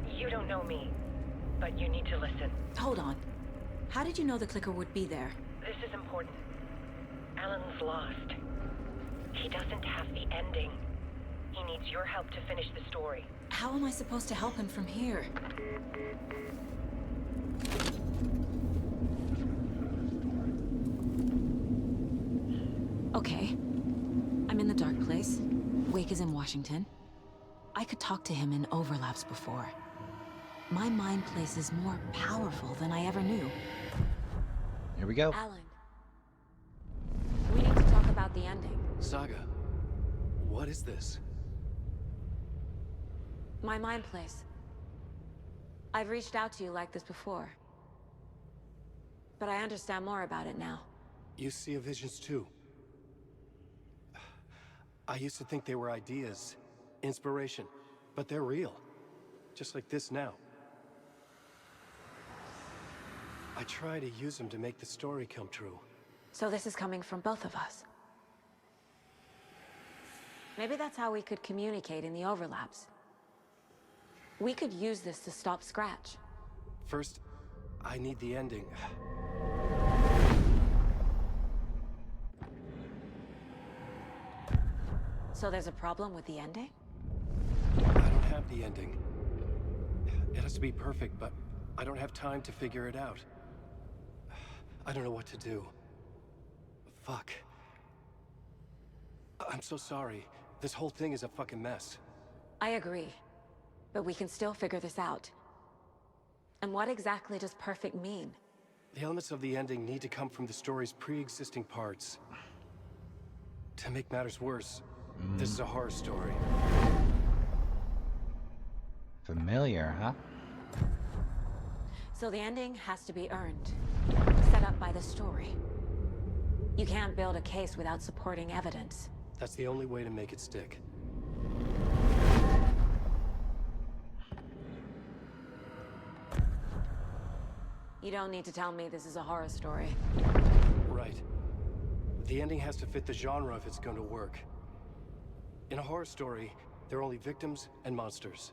You don't know me, but you need to listen. Hold on. How did you know the clicker would be there? This is important. Alan's lost. He doesn't have the ending. He needs your help to finish the story. How am I supposed to help him from here? Okay. I'm in the dark place. Wake is in Washington. I could talk to him in overlaps before. My mind place is more powerful than I ever knew. Here we go. Alan. We need to talk about the ending. Saga, what is this? My mind place. I've reached out to you like this before. But I understand more about it now. You see visions too. I used to think they were ideas, inspiration, but they're real. Just like this now. I try to use them to make the story come true. So this is coming from both of us. Maybe that's how we could communicate in the overlaps. We could use this to stop Scratch. First, I need the ending. So there's a problem with the ending? I don't have the ending. It has to be perfect, but I don't have time to figure it out. I don't know what to do. Fuck. I'm so sorry. This whole thing is a fucking mess. I agree. But we can still figure this out. And what exactly does perfect mean? The elements of the ending need to come from the story's pre-existing parts. To make matters worse, this is a horror story. Familiar, huh? So the ending has to be earned. Set up by the story. You can't build a case without supporting evidence. That's the only way to make it stick. You don't need to tell me this is a horror story. Right. The ending has to fit the genre if it's going to work. In a horror story, there are only victims and monsters.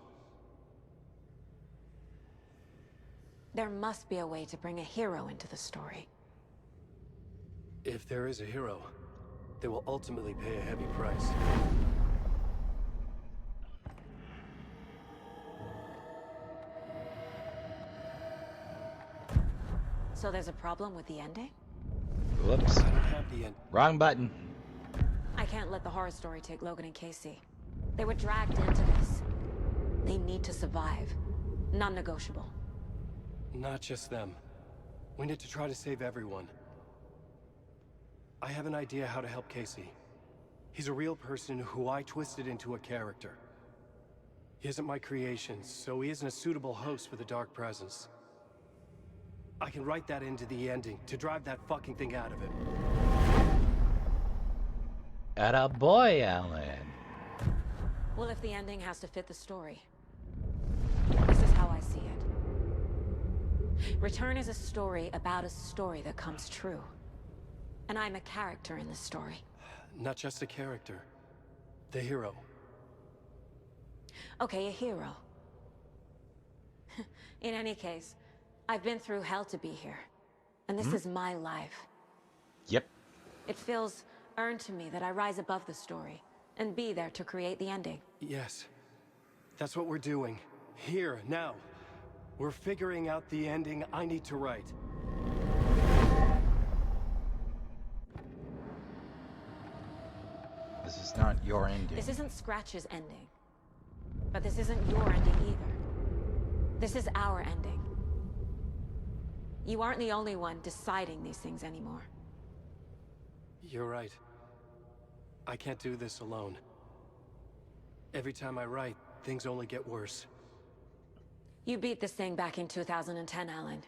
There must be a way to bring a hero into the story. If there is a hero, they will ultimately pay a heavy price. So there's a problem with the ending? Whoops. I don't have the end. Wrong button. I can't let the horror story take Logan and Casey. They were dragged into this. They need to survive. Non-negotiable. Not just them. We need to try to save everyone. I have an idea how to help Casey. He's a real person who I twisted into a character. He isn't my creation, so he isn't a suitable host for the Dark Presence. I can write that into the ending to drive that fucking thing out of him. Atta boy, Alan. Well, if the ending has to fit the story, this is how I see it. Return is a story about a story that comes true. And I'm a character in the story. Not just a character. The hero. Okay, a hero. In any case, I've been through hell to be here. And this is my life. Yep. It feels earned to me that I rise above the story and be there to create the ending. Yes. That's what we're doing. Here, now. We're figuring out the ending I need to write. This is not your ending. This isn't Scratch's ending. But this isn't your ending either. This is our ending. You aren't the only one deciding these things anymore. You're right. I can't do this alone. Every time I write, things only get worse. You beat this thing back in 2010, Alan.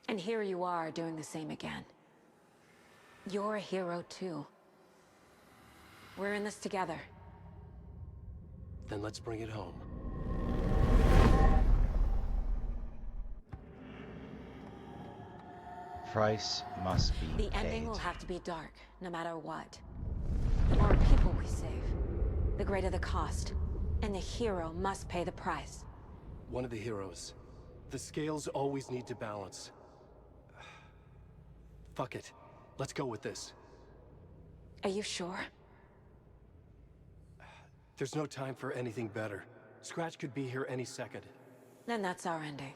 And here you are doing the same again. You're a hero too. We're in this together. Then let's bring it home. Price must be The paid. ending will have to be dark, no matter what. The more people we save, the greater the cost. And the hero must pay the price. One of the heroes. The scales always need to balance. Fuck it. Let's go with this. Are you sure? There's no time for anything better. Scratch could be here any second. Then that's our ending.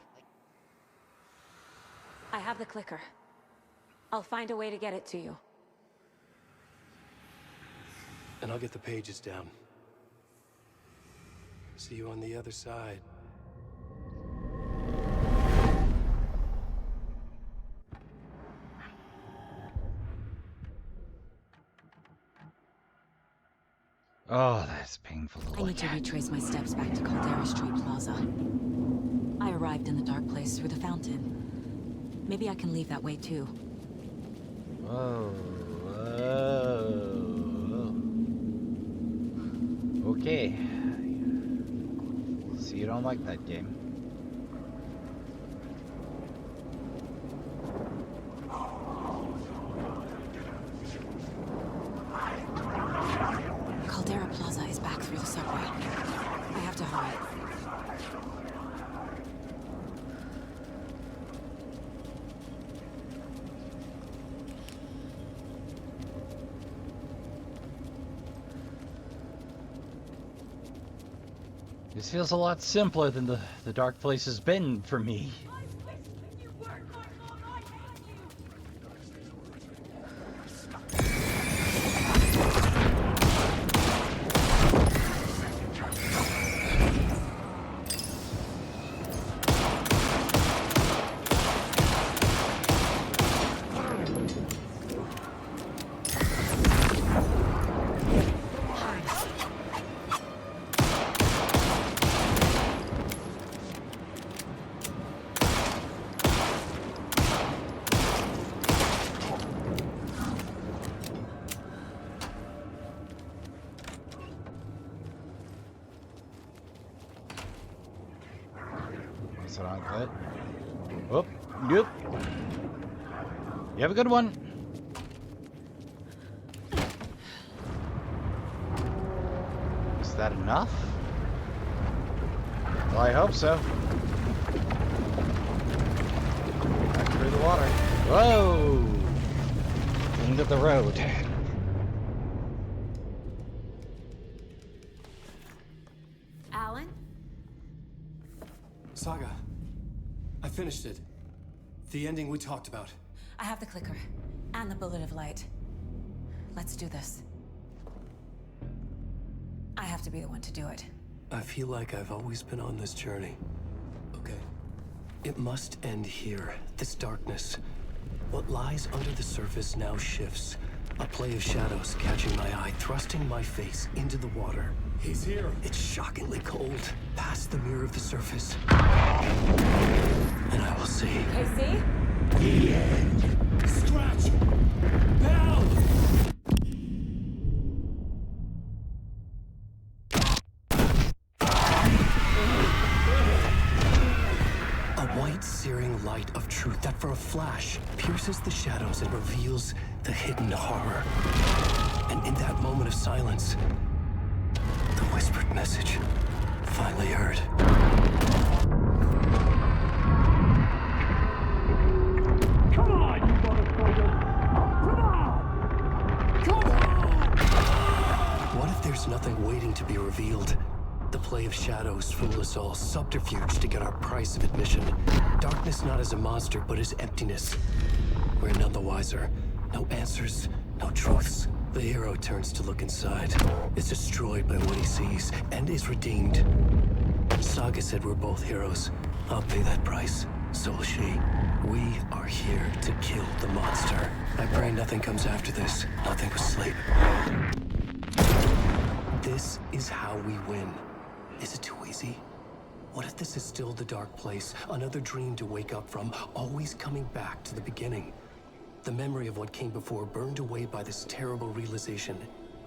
I have the clicker. I'll find a way to get it to you. And I'll get the pages down. See you on the other side. Oh, that's painful to I look need to at. retrace my steps back to Caldera Street Plaza. I arrived in the dark place through the fountain. Maybe I can leave that way too. Whoa, whoa. Okay. So you don't like that game. Caldera Plaza is back through the subway. I have to hurry. This feels a lot simpler than the dark place has been for me. Is it on good? Oh, yep. You have a good one. Is that enough? Well, I hope so. Back through the water. Whoa! Into the road. Alan? Saga, I finished it. The ending we talked about. I have the clicker. And the bullet of light. Let's do this. I have to be the one to do it. I feel like I've always been on this journey. Okay. It must end here. This darkness. What lies under the surface now shifts. A play of shadows catching my eye, thrusting my face into the water. He's here. It's shockingly cold. Past the mirror of the surface. And I will see. Casey? The end. Scratch! Now! A white, searing light of truth that for a flash pierces the shadows and reveals the hidden horror. And in that moment of silence, the whispered message finally heard. Come on, you motherfucker! Come on! Come on! What if there's nothing waiting to be revealed? The play of shadows fool us all, subterfuge to get our price of admission. Darkness not as a monster, but as emptiness. We're none the wiser. No answers, no truths. The hero turns to look inside, is destroyed by what he sees, and is redeemed. Saga said we're both heroes. I'll pay that price. So will she. We are here to kill the monster. I pray nothing comes after this. Nothing but sleep. This is how we win. Is it too easy? What if this is still the dark place? Another dream to wake up from, always coming back to the beginning. The memory of what came before burned away by this terrible realization.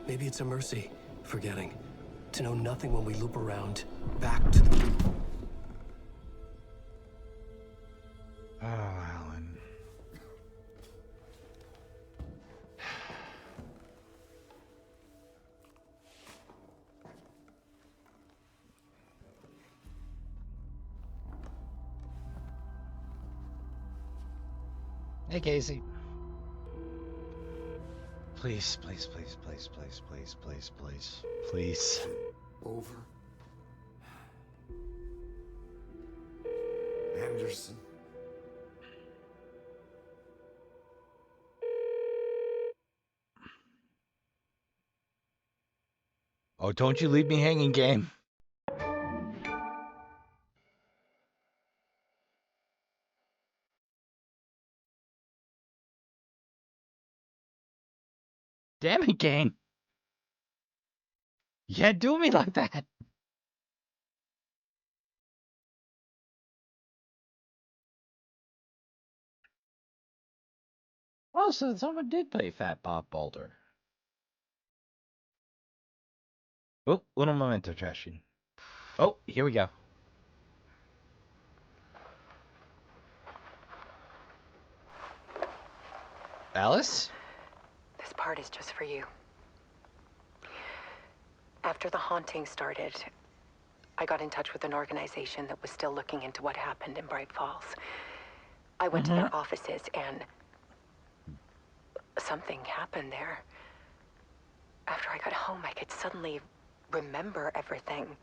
Maybe it's a mercy, forgetting. To know nothing when we loop around, back to the... Oh, Alan. Hey, Casey. Please, please, please, please, please, please, please, please, please. Over. Anderson. Oh, don't you leave me hanging, game. Damn it, game. You can't do me like that. Oh, so someone did play Fat Bob Boulder. Oh, un momento, Trashkin. Oh, here we go. Alice? This part is just for you. After the haunting started, I got in touch with an organization that was still looking into what happened in Bright Falls. I went to their offices and something happened there. After I got home, I could suddenly remember everything.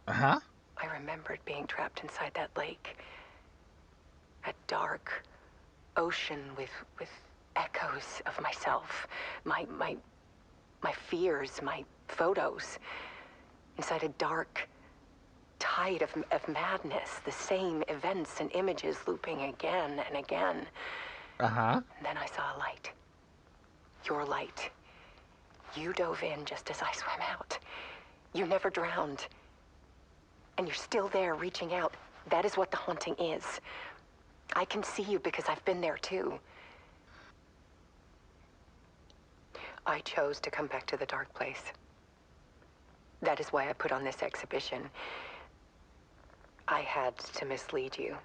Uh-huh. I remembered being trapped inside that lake. A dark ocean with echoes of myself. My fears, my photos. Inside a dark tide of madness. The same events and images looping again and again. Uh-huh. And then I saw a light. Your light. You dove in just as I swam out. You never drowned. And you're still there reaching out. That is what the haunting is. I can see you because I've been there too. I chose to come back to the dark place. That is why I put on this exhibition. I had to mislead you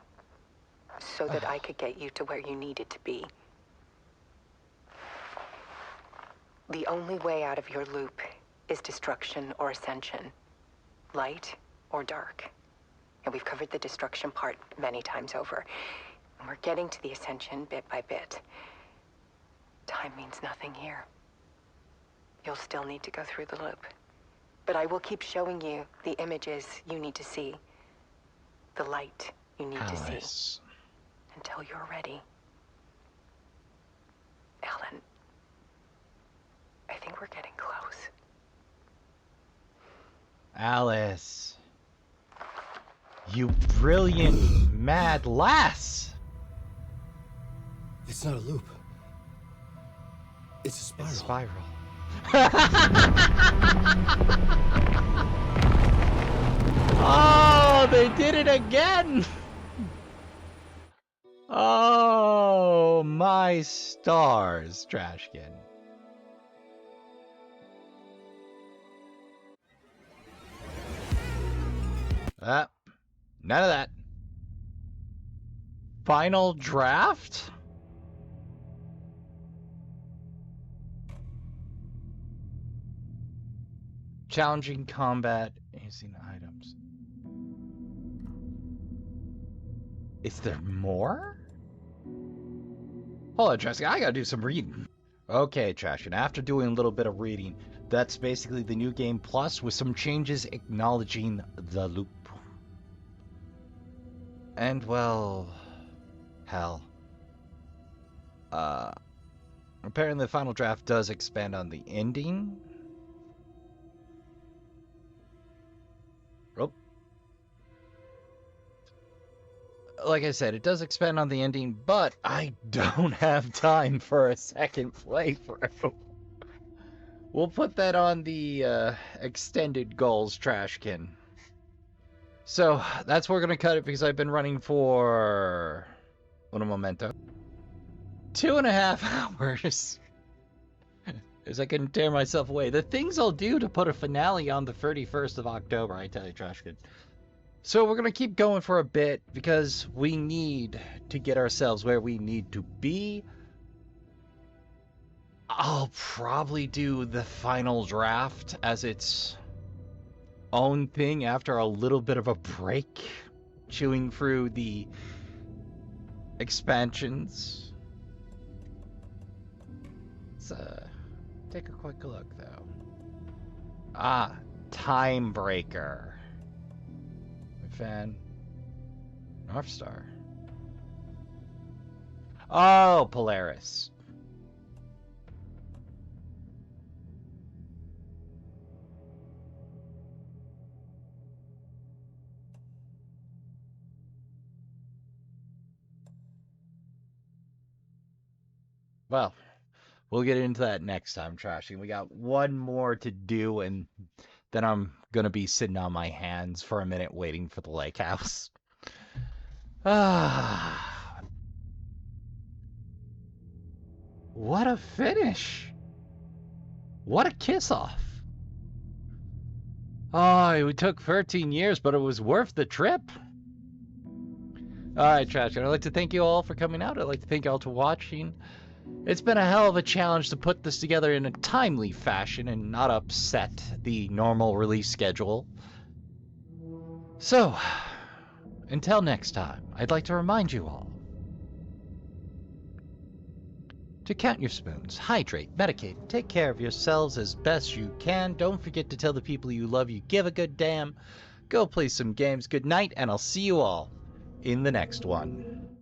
so that I could get you to where you needed to be. The only way out of your loop is destruction or ascension. Light or dark. And we've covered the destruction part many times over. And we're getting to the ascension bit by bit. Time means nothing here. You'll still need to go through the loop. But I will keep showing you the images you need to see. The light you need to see. Until you're ready. Alan, I think we're getting close. Alice. You brilliant, mad lass. It's not a loop. It's a spiral. It's a spiral. Oh, they did it again. Oh, my stars, Trashkin. None of that. Final draft? Challenging combat using items. Is there more? Hold on, Trashkin. I gotta do some reading. Okay, Trashkin. After doing a little bit of reading, that's basically the new game plus with some changes acknowledging the loop. And well, hell. Apparently the final draft does expand on the ending. Oh. Like I said, it does expand on the ending, but I don't have time for a second playthrough. We'll put that on the extended goals trashkin. So that's where we're gonna cut it because I've been running for un momento 2.5 hours. As I can tear myself away. The things I'll do to put a finale on the 31st of October, I tell you, Trashkin. So we're gonna keep going for a bit because we need to get ourselves where we need to be. I'll probably do the final draft as its own thing after a little bit of a break, chewing through the expansions. Let's take a quick look though. Ah, Timebreaker. Fan. North Star. Oh, Polaris. Well, we'll get into that next time, Trashing. We got one more to do, and then I'm gonna be sitting on my hands for a minute waiting for the lake house. Ah. What a finish. What a kiss-off. Oh, it took 13 years, but it was worth the trip. Alright, Trash, I'd like to thank you all for coming out. I'd like to thank you all for watching. It's been a hell of a challenge to put this together in a timely fashion and not upset the normal release schedule. So, until next time, I'd like to remind you all to count your spoons, hydrate, medicate, take care of yourselves as best you can. Don't forget to tell the people you love you give a good damn. Go play some games. Good night, and I'll see you all in the next one.